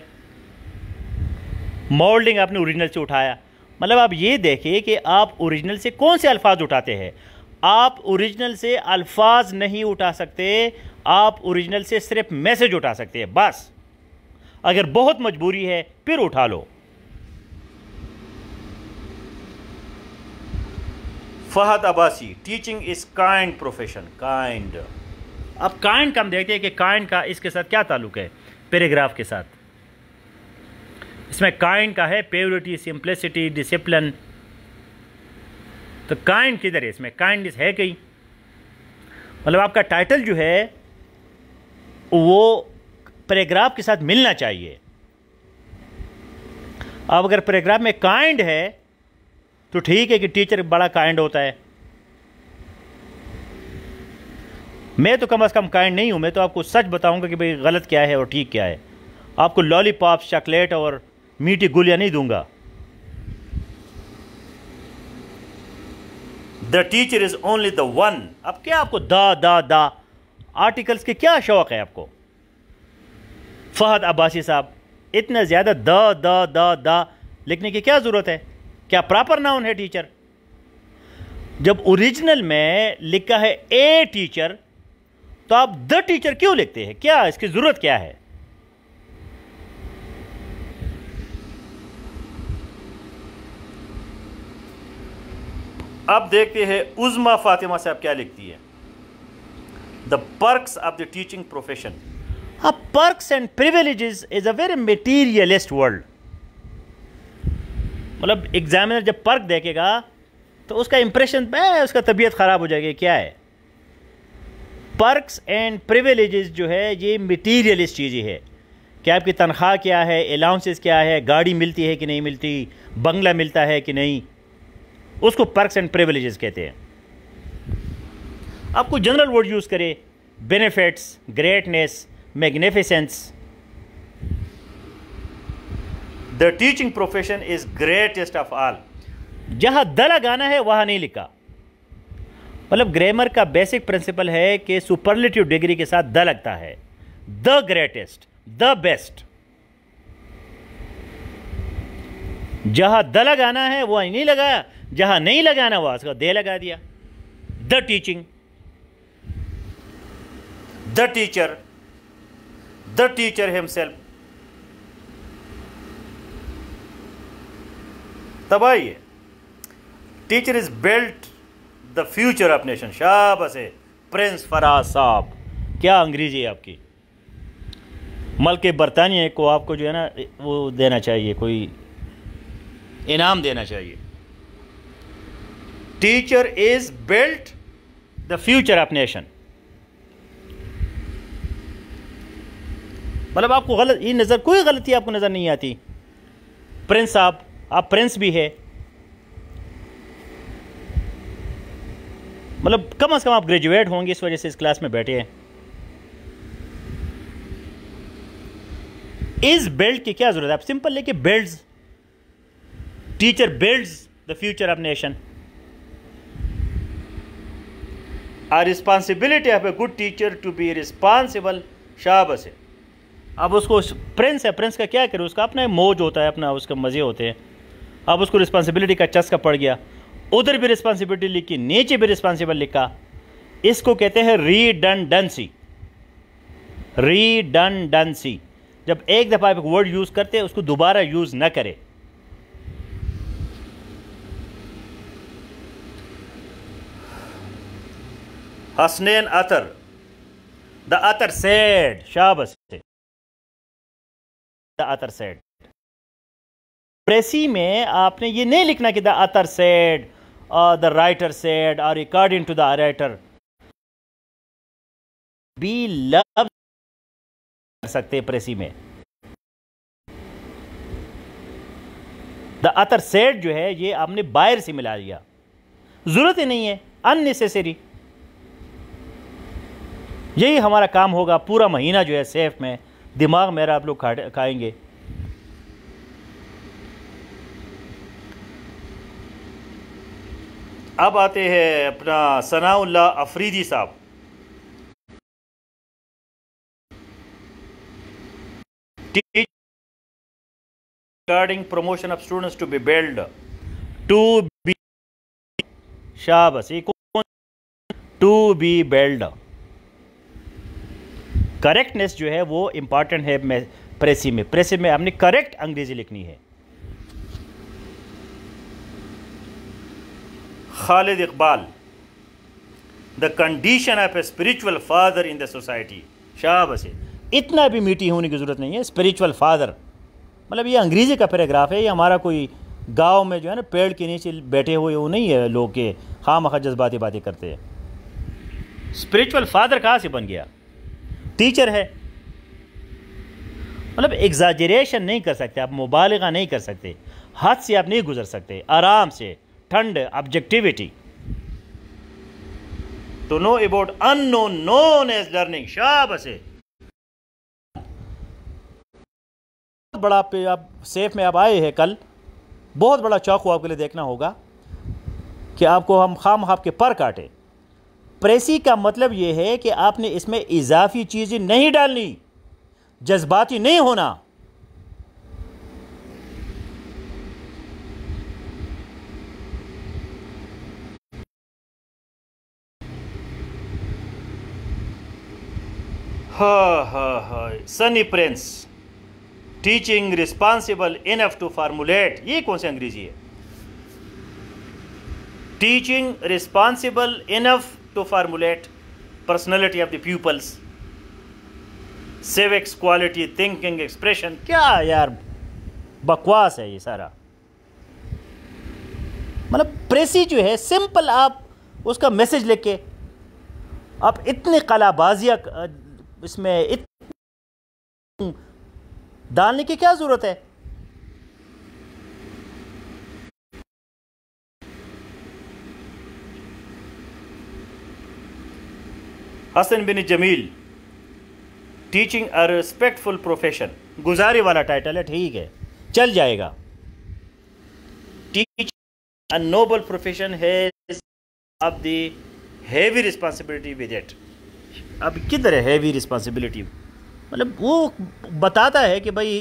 मोल्डिंग आपने ओरिजिनल से उठाया, मतलब आप ये देखिए कि आप ओरिजिनल से कौन से अल्फाज उठाते हैं। आप ओरिजिनल से अल्फाज नहीं उठा सकते, आप ओरिजिनल से सिर्फ मैसेज उठा सकते हैं बस। अगर बहुत मजबूरी है फिर उठा लो। Fahad Abbasi, teaching is kind profession. Kind, अब काइंड का हम देखते हैं कि काइंड का इसके साथ क्या ताल्लुक है, पैराग्राफ के साथ। इसमें काइंड का है प्योरिटी, सिंप्लिसिटी, डिसिप्लिन। तो काइंड किधर है इसमें? काइंडनेस है कहीं? मतलब आपका टाइटल जो है वो पैराग्राफ के साथ मिलना चाहिए। अब अगर पैराग्राफ में काइंड है तो ठीक है कि टीचर बड़ा काइंड होता है। मैं तो कम से कम काइंड नहीं हूं, मैं तो आपको सच बताऊंगा कि भाई गलत क्या है और ठीक क्या है। आपको लॉलीपॉप, चॉकलेट और मीठी गुलियां नहीं दूंगा। The teacher is only the one. अब क्या आपको द आर्टिकल्स के क्या शौक है आपको? फहद अब्बासी साहब, इतना ज्यादा द लिखने की क्या जरूरत है? क्या प्रॉपर नाउन है टीचर? जब ओरिजिनल में लिखा है ए टीचर तो आप द टीचर क्यों लिखते हैं? क्या इसकी जरूरत क्या है? अब देखते हैं उज़मा फातिमा साहब क्या लिखती है। The perks of the teaching profession. अब perks and privileges is a very materialist world. मतलब एग्जामिनर जब पर्क देखेगा तो उसका इंप्रेशन उसका तबीयत खराब हो जाएगी। क्या है? पर्क्स एंड प्रिविलेजेस जो है ये मटीरियलिस्ट चीज़ें है कि आपकी तनख्वाह क्या है, अलाउंसेस क्या है, गाड़ी मिलती है कि नहीं मिलती, बंगला मिलता है कि नहीं, उसको पर्क्स एंड प्रिविलेजेस कहते हैं। आपको जनरल वर्ड यूज़ करे, benefits, greatness, magnificence. The teaching profession is greatest of all. जहां द लगाना है वहां नहीं लिखा। मतलब ग्रामर का बेसिक प्रिंसिपल है कि सुपरलेटिव डिग्री के साथ द लगता है। The greatest, the best. जहां द लगाना है वह नहीं लगाया, जहां नहीं लगाना वहां उसका दे लगा दिया। The teaching, the teacher himself. तब आइए, teacher is built the future of nation. शाबाश है प्रिंस फराज साहब, क्या अंग्रेजी है आपकी। मल्के बरतानिया को आपको जो है ना वो देना चाहिए, कोई इनाम देना चाहिए। Teacher is built the future of nation. मतलब आपको गलत ये नजर, कोई गलती आपको नजर नहीं आती। प्रिंस साहब, आप प्रिंस भी है, मतलब कम से कम आप ग्रेजुएट होंगे, इस वजह से इस क्लास में बैठे हैं। इज बिल्ड की क्या जरूरत है? आप सिंपल लेके builds. Teacher builds the future of nation. A responsibility of a good teacher to be responsible. शाबाश है। अब उसको प्रिंस है, प्रिंस का क्या करे, उसका अपना मौज होता है, अपना उसका मजे होते हैं। अब उसको रिस्पॉन्सिबिलिटी का चस्का पड़ गया, उधर भी रिस्पॉन्सिबिलिटी लिखी, नीचे भी रिस्पॉन्सिबल लिखा। इसको कहते हैं रीडंडेंसी। रीडंडेंसी, जब एक दफा आप एक वर्ड यूज करते हैं उसको दोबारा यूज ना करें। Hasnain Attar, the author said. शाबाश, द अतर सेड। प्रेसी में आपने ये नहीं लिखना कि द अतर सेड और द राइटर सेड और अकॉर्डिंग टू द राइटर। बी लव सकते प्रेसी में। द अतर सेट जो है ये आपने बाहर से मिला दिया, ज़रूरत ही नहीं है, अननेसेसरी। यही हमारा काम होगा पूरा महीना जो है सेफ में, दिमाग मेरा आप लोग खाएंगे। अब आते हैं अपना सनाउल्लाह अफरीदी साहब। Regarding promotion of students to be built to be शाबाश, टू बी बेल्ड। करेक्टनेस जो है वो इम्पॉर्टेंट है प्रेसी में हमने करेक्ट अंग्रेजी लिखनी है। Khalid Iqbal, the condition of a spiritual father in the society. शाबाश, इतना भी मीठी होने की ज़रूरत नहीं है। स्पिरिचुअल फादर मतलब ये अंग्रेज़ी का पैराग्राफ है, ये हमारा कोई गांव में जो है ना पेड़ के नीचे बैठे हुए वो नहीं है लोग के खामखा जज्बाती बातें करते हैं। स्पिरिचुअल फादर कहाँ से बन गया? टीचर है। मतलब एग्जाजरेशन नहीं कर सकते आप, मुबालिगा नहीं कर सकते, हद से आप नहीं गुजर सकते, आराम से ठंड ऑब्जेक्टिविटी। तो know about unknown known as learning. शाबाश, बड़ा पे आप सेफ में आप आए हैं कल, बहुत बड़ा चौक आपके लिए देखना होगा कि आपको हम खाम खाप के पर काटे। प्रेसी का मतलब ये है कि आपने इसमें इजाफी चीज़ें नहीं डालनी, जज्बाती नहीं होना। हा Sunny Prince, teaching responsible enough to formulate. ये कौन सी अंग्रेजी है? Teaching responsible enough to formulate personality of the pupils, civics, quality, thinking, expression. क्या यार बकवास है ये सारा। मतलब प्रेसी जो है सिंपल, आप उसका मैसेज लिख के, आप इतने कलाबाजियाँ इसमें डालने की क्या जरूरत है? हसन बिन जमील, टीचिंग अ रिस्पेक्टफुल प्रोफेशन। गुजारी वाला टाइटल है, ठीक है, चल जाएगा। Teaching a noble profession has of the heavy responsibility with it. अब किधर है हैवी रिस्पॉन्सिबिलिटी? मतलब वो बताता है कि भाई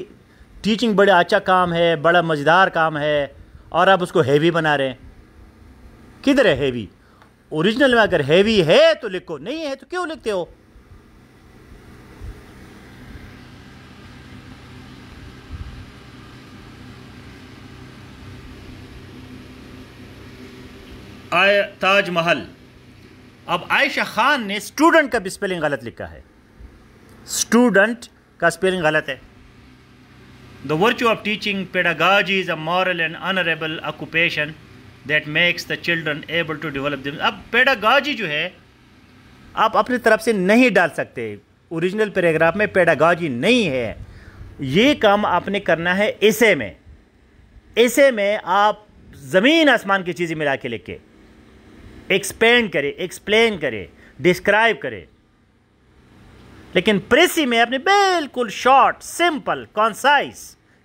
टीचिंग बड़ा अच्छा काम है, बड़ा मज़ेदार काम है, और आप उसको हैवी बना रहे हैं। किधर है हैवी? ओरिजिनल में अगर हैवी है तो लिखो, नहीं है तो क्यों लिखते हो? ताजमहल। अब आयशा खान ने स्टूडेंट का भी स्पेलिंग गलत लिखा है, स्टूडेंट का स्पेलिंग गलत है। The virtue of teaching pedagogy is a moral and honourable occupation that makes the children able to develop them. अब पेडागॉजी जो है आप अपनी तरफ से नहीं डाल सकते, ओरिजिनल पैराग्राफ में पेडागॉजी नहीं है। ये काम आपने करना है एसे में। एसे में आप ज़मीन आसमान की चीज़ें मिला के लिख के एक्सपेंड करे, एक्सप्लेन करे, डिस्क्राइब करे। लेकिन प्रेसी में आपने बिल्कुल शॉर्ट, सिंपल, कॉन्साइज,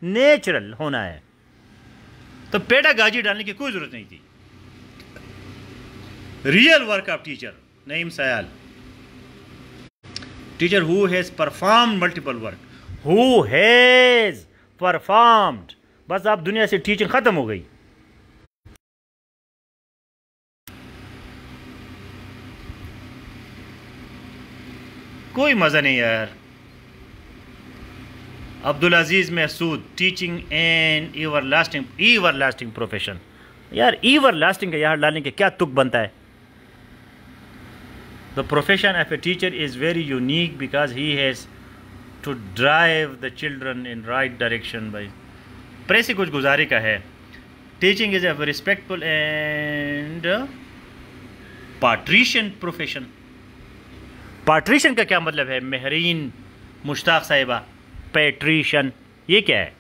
नेचुरल होना है। तो पेडागॉजी डालने की कोई जरूरत नहीं थी। Real work of teacher, Naeem Sayal, teacher who has performed multiple work, who has performed. बस आप दुनिया से टीचिंग खत्म हो गई। कोई मज़ा नहीं यार। अब्दुल अजीज़ Mehsud, teaching N ईवर lasting profession. यार ईवर लास्टिंग का यहाँ डालने के क्या तुक बनता है? The profession of a teacher is very unique because he has to drive the children in right direction. By precis कुछ गुजारे का है। Teaching is a respectful and patrician profession. Patrician का क्या मतलब है? मेहरीन मुश्ताक साहिबा, पेट्रिशन, ये क्या है?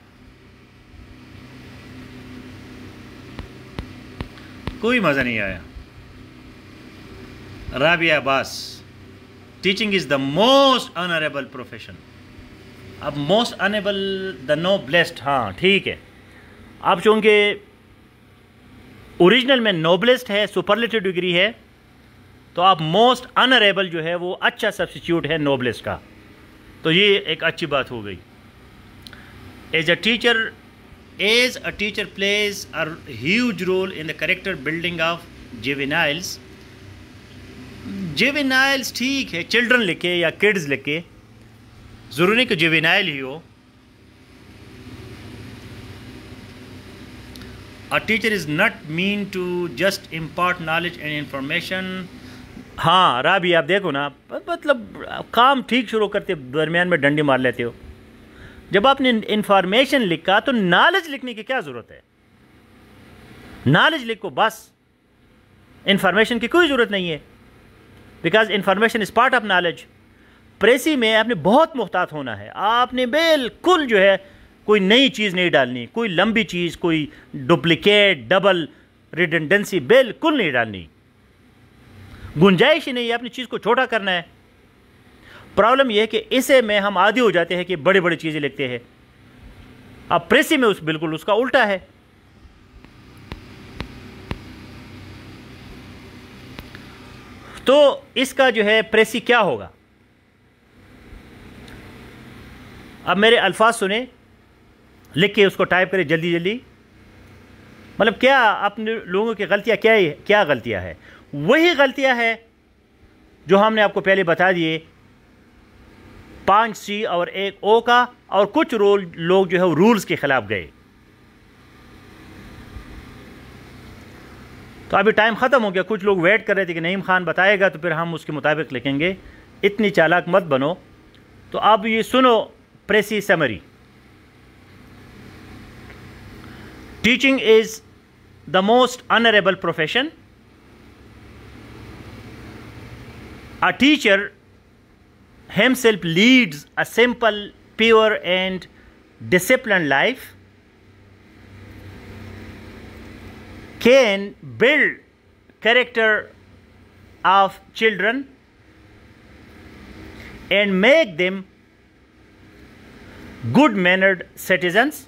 कोई मज़ा नहीं आया। Rabia Abbas, teaching is the most honourable profession. अब मोस्ट ऑनरेबल, द नोबलेस्ट, हाँ ठीक है। अब चूँकि ओरिजिनल में नोबलेस्ट है, सुपरलेटिव डिग्री है, तो आप मोस्ट ऑनरेबल जो है वो अच्छा सब्स्टिट्यूट है नोबलेस्ट का, तो ये एक अच्छी बात हो गई। As a teacher plays a huge role in the character building of juveniles. Juveniles ठीक है, चिल्ड्रन लिखे या किड्स लिखे, ज़रूरी नहीं कि जुवेनाइल ही हो। A teacher is not mean to just impart knowledge and information। हाँ राबी, आप देखो ना, मतलब काम ठीक शुरू करते दरमियान में डंडी मार लेते हो। जब आपने इंफॉर्मेशन लिखा तो नॉलेज लिखने की क्या ज़रूरत है? नॉलेज लिखो बस, इंफॉर्मेशन की कोई ज़रूरत नहीं है, because information is part of knowledge. Precis में आपने बहुत मुहतात होना है, आपने बिल्कुल जो है कोई नई चीज़ नहीं डालनी, कोई लंबी चीज़, कोई डुप्लिकेट, डबल, रिडंडेंसी बिल्कुल नहीं डालनी, गुंजाइश ही नहीं है। अपनी चीज़ को छोटा करना है। प्रॉब्लम यह है कि इसे में हम आदी हो जाते हैं कि बड़ी बड़ी चीज़ें लिखते हैं। अब प्रेसी में बिल्कुल उसका उल्टा है। तो इसका जो है प्रेसी क्या होगा? अब मेरे अल्फाज सुने, लिख के उसको टाइप करें जल्दी जल्दी। मतलब क्या अपने लोगों की गलतियां क्या गलतियां है? वही गलतियां है जो हमने आपको पहले बता दिए, 5 C और 1 O का, और कुछ लोग जो है रूल्स के खिलाफ गए। तो अभी टाइम ख़त्म हो गया, कुछ लोग वेट कर रहे थे कि नईम खान बताएगा तो फिर हम उसके मुताबिक लिखेंगे। इतनी चालाक मत बनो। तो अब ये सुनो precis summary. Teaching is the most honourable profession. A teacher himself leads a simple, pure and disciplined life, can build character of children and make them good-mannered citizens.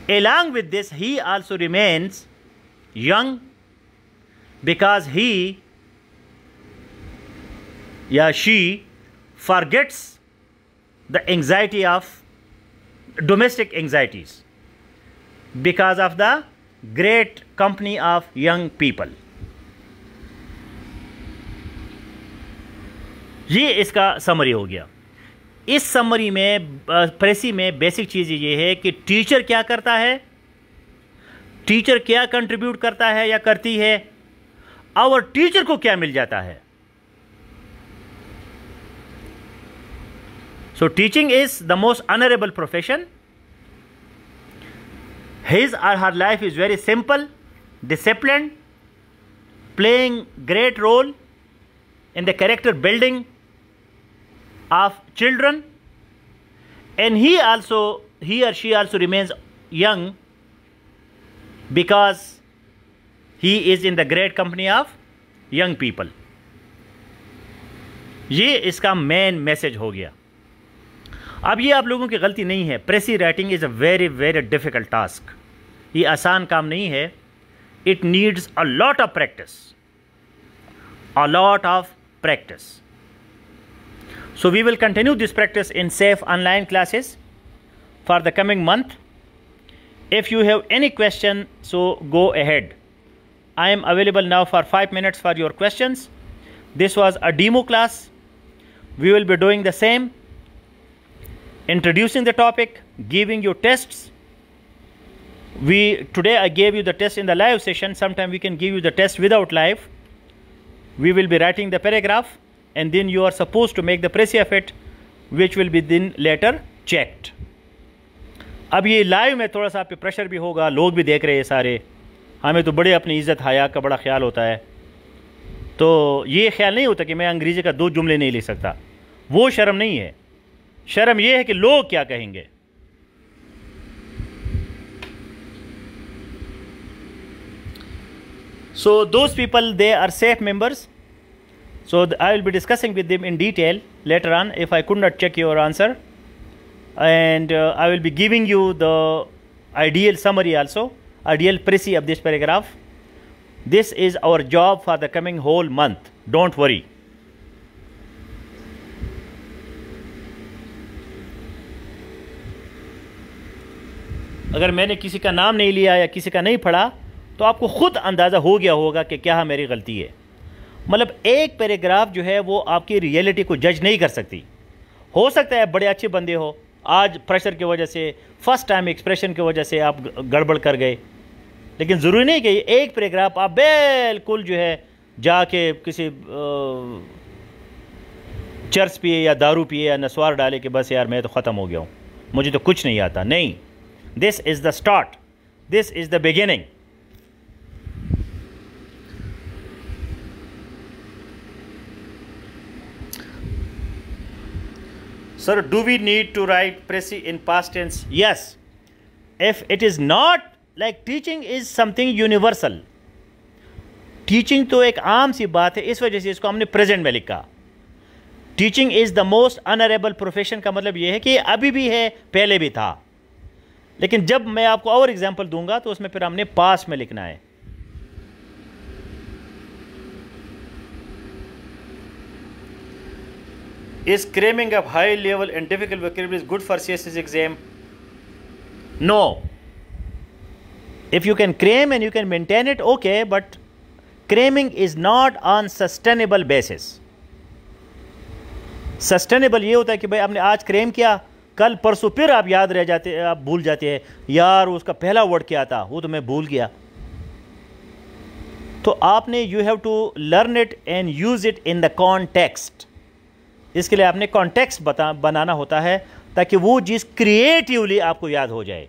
Along with this, he also remains young, because he या she forgets the anxiety of domestic anxieties because of the great company of young people। ये इसका समरी हो गया। इस समरी में प्रेसी में बेसिक चीज़ ये है कि टीचर क्या करता है, टीचर क्या कंट्रीब्यूट करता है या करती है, और टीचर को क्या मिल जाता है। So teaching is the most honourable profession. His और her life is very simple, disciplined, playing great role in the character building of children, and he or she also remains young because he is in the great company of young people। ये इसका मेन मैसेज हो गया। अब ये आप लोगों की गलती नहीं है, प्रेसी writing is a very very difficult task. ये आसान काम नहीं है। It needs a lot of practice, a lot of practice. So we will continue this practice in safe online classes for the coming month. If you have any question, so go ahead. I am available now for 5 minutes for your questions. This was a demo class. We will be doing the same, introducing the topic, giving you tests. Today I gave you the test in the live session. Sometime we can give you the test without live. We will be writing the paragraph and then you are supposed to make the précis of it, which will be then later checked. अब ये लाइव में थोड़ा सा आप पे प्रेशर भी होगा, लोग भी देख रहे हैं सारे, हमें तो बड़े अपनी इज़्ज़त हया का बड़ा ख्याल होता है। तो ये ख्याल नहीं होता कि मैं अंग्रेज़ी का 2 जुमले नहीं लिख सकता, वो शर्म नहीं है। शर्म ये है कि लोग क्या कहेंगे। So those people, they are safe members. So I will be discussing with them in detail later on if I could not check your answer, and I will be giving you the ideal summary also, ideal précis of this paragraph. This is our job for the coming whole month. Don't worry. अगर मैंने किसी का नाम नहीं लिया या किसी का नहीं पढ़ा तो आपको खुद अंदाज़ा हो गया होगा कि क्या मेरी गलती है। मतलब एक पैराग्राफ जो है वो आपकी रियलिटी को जज नहीं कर सकती। हो सकता है बड़े अच्छे बंदे हो, आज प्रेशर की वजह से, फर्स्ट टाइम एक्सप्रेशन की वजह से आप गड़बड़ कर गए, लेकिन ज़रूरी नहीं कि एक पैराग्राफ आप बिल्कुल जो है जाके किसी चर्च पिए या दारू पिए या नस्वार डाले कि बस यार मैं तो ख़त्म हो गया हूँ, मुझे तो कुछ नहीं आता। नहीं, this is the start, this is the beginning. Sir, do we need to write précis in past tense? Yes. If it is not, like teaching is something universal. Teaching तो एक आम सी बात है, इस वजह से इसको हमने प्रेजेंट में लिखा। Teaching is the most honourable profession का मतलब ये है कि अभी भी है, पहले भी था, लेकिन जब मैं आपको और एग्जांपल दूंगा तो उसमें फिर हमने पास्ट में लिखना है। Is cramming up high level and difficult vocabulary good for CSS exam? No. If you can cram and you can maintain it, okay, but cramming is not on sustainable basis. Sustainable ये होता है कि भाई आपने आज क्रेम किया, कल परसों फिर आप याद रह जाते, आप भूल जाते हैं, यार उसका पहला वर्ड क्या था वो तो मैं भूल गया। तो आपने you have to learn it and use it in the context. इसके लिए आपने कॉन्टेक्स्ट बनाना होता है ताकि वो चीज़ क्रिएटिवली आपको याद हो जाए,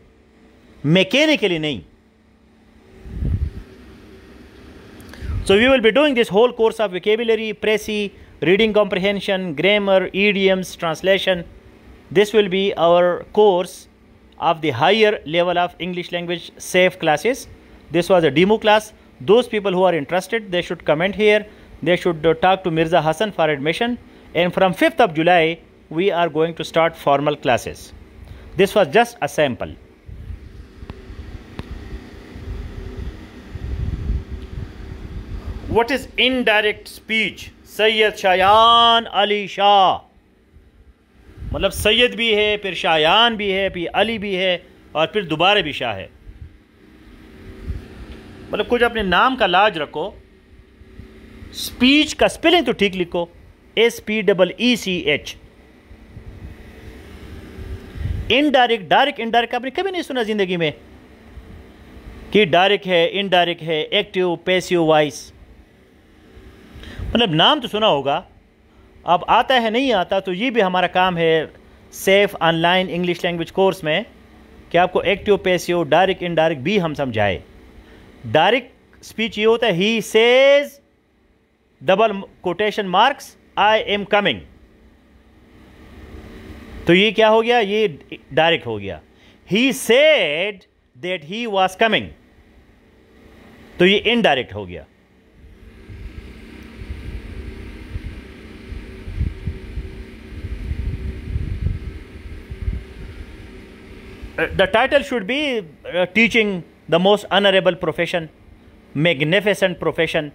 मैकेनिकली नहीं। So we will be doing this whole course of vocabulary, précis, reading comprehension, grammar, idioms, translation. This will be our course of the higher level of English language safe classes. This was a demo class. Those people who are interested, they should comment here. They should talk to Mirza Hassan for admission. And from 5th of July, we are going to start formal classes. This was just a sample. What is indirect speech? Syed Shayan Ali Shah, मतलब सैयद भी है, फिर शायान भी है, फिर अली भी है, और फिर दोबारा भी शाह है। मतलब कुछ अपने नाम का लाज रखो। स्पीच का स्पेलिंग तो ठीक लिखो, SPEECH। इनडायरेक्ट, डायरेक्ट, इनडायरेक्ट आपने कभी नहीं सुना जिंदगी में कि डायरेक्ट है, इनडायरेक्ट है, एक्टिव, पैसिव वॉइस। मतलब नाम तो सुना होगा, अब आता है नहीं आता, तो ये भी हमारा काम है safe online English language course में कि आपको एक्टिव, पैसिव, डायरेक्ट, इनडायरेक्ट भी हम समझाए। डायरेक्ट स्पीच ये होता है he says double quotation marks I am coming, तो ये क्या हो गया, ये डायरेक्ट हो गया। He said that he was coming, तो ये इनडायरेक्ट हो गया। The title should be teaching the most honorable profession, magnificent profession.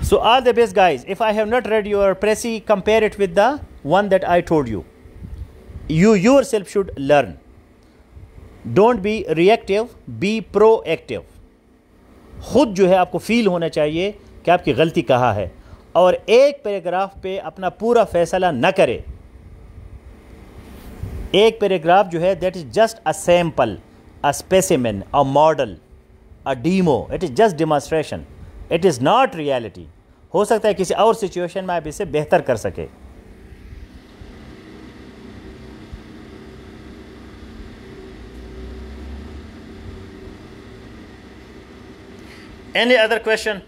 So all the best guys. If I have not read your précis, compare it with the one that I told you. You yourself should learn. Don't be reactive, be proactive. खुद जो है आपको फील होना चाहिए कि आपकी गलती कहाँ है, और एक पैराग्राफ पे अपना पूरा फैसला न करें। एक पैराग्राफ जो है that is just a sample, a specimen, a model, a demo, it is just demonstration, it is not reality. हो सकता है किसी और सिचुएशन में आप इसे बेहतर कर सके। Any other question?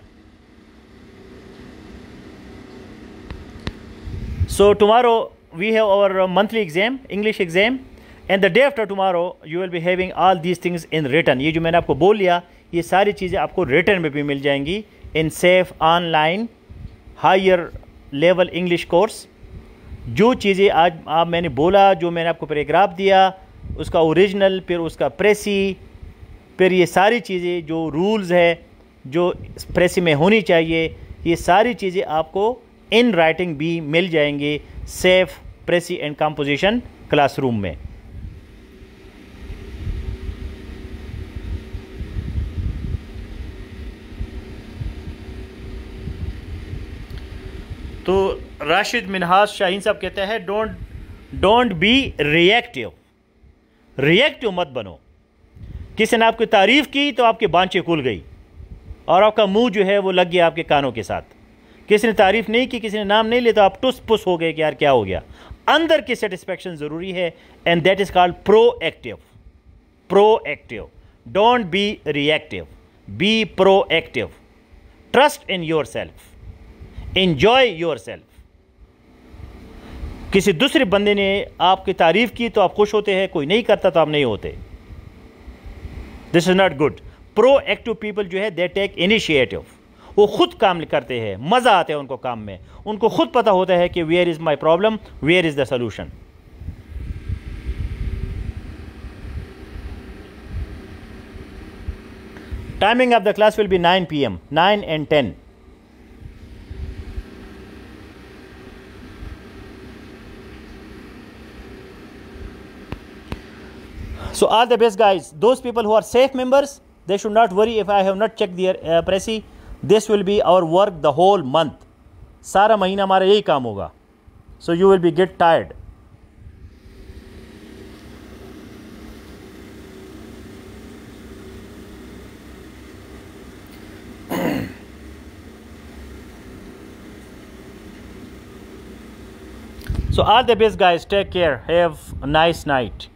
So tomorrow we have our monthly exam, English exam, and the day after tomorrow you will be having all these things in written. ये जो मैंने आपको बोल लिया, ये सारी चीज़ें आपको written में भी मिल जाएंगी in safe online higher level English course. जो चीज़ें आज आप मैंने बोला, जो मैंने आपको पैराग्राफ दिया, उसका ओरिजिनल, फिर उसका प्रेसी, फिर ये सारी चीज़ें जो रूल्स है जो प्रेसी में होनी चाहिए, ये सारी चीज़ें आपको इन राइटिंग भी मिल जाएंगे सेफ प्रेसी एंड कंपोजिशन क्लासरूम में। तो राशिद मिनहाज शाहीन साहब कहते हैं डोंट बी रिएक्टिव मत बनो। किसी ने आपकी तारीफ़ की तो आपकी बांछें खुल गई और आपका मुंह जो है वो लग गया आपके कानों के साथ। किसी ने तारीफ़ नहीं की, किसी ने नाम नहीं लिया तो आप टुस पुस हो गए कि यार क्या हो गया। अंदर की सेटिस्फेक्शन ज़रूरी है and that is called proactive. Don't be reactive, be proactive. Trust in your self, enjoy your self. किसी दूसरे बंदे ने आपकी तारीफ़ की तो आप खुश होते हैं, कोई नहीं करता तो आप नहीं होते। This is not good. Proactive people जो है दे टेक इनिशिएटिव, वो खुद काम करते हैं, मज़ा आता है उनको काम में, उनको खुद पता होता है कि where is my problem, where is the solution. Timing of the class will be 9 PM, 9 and 10. So all the best guys. Those people who are safe members, they should not worry if I have not checked their pressy. This will be our work the whole month. सारा महीना हमारा यही काम होगा. So you will be get tired. So all the best guys. Take care. Have a nice night.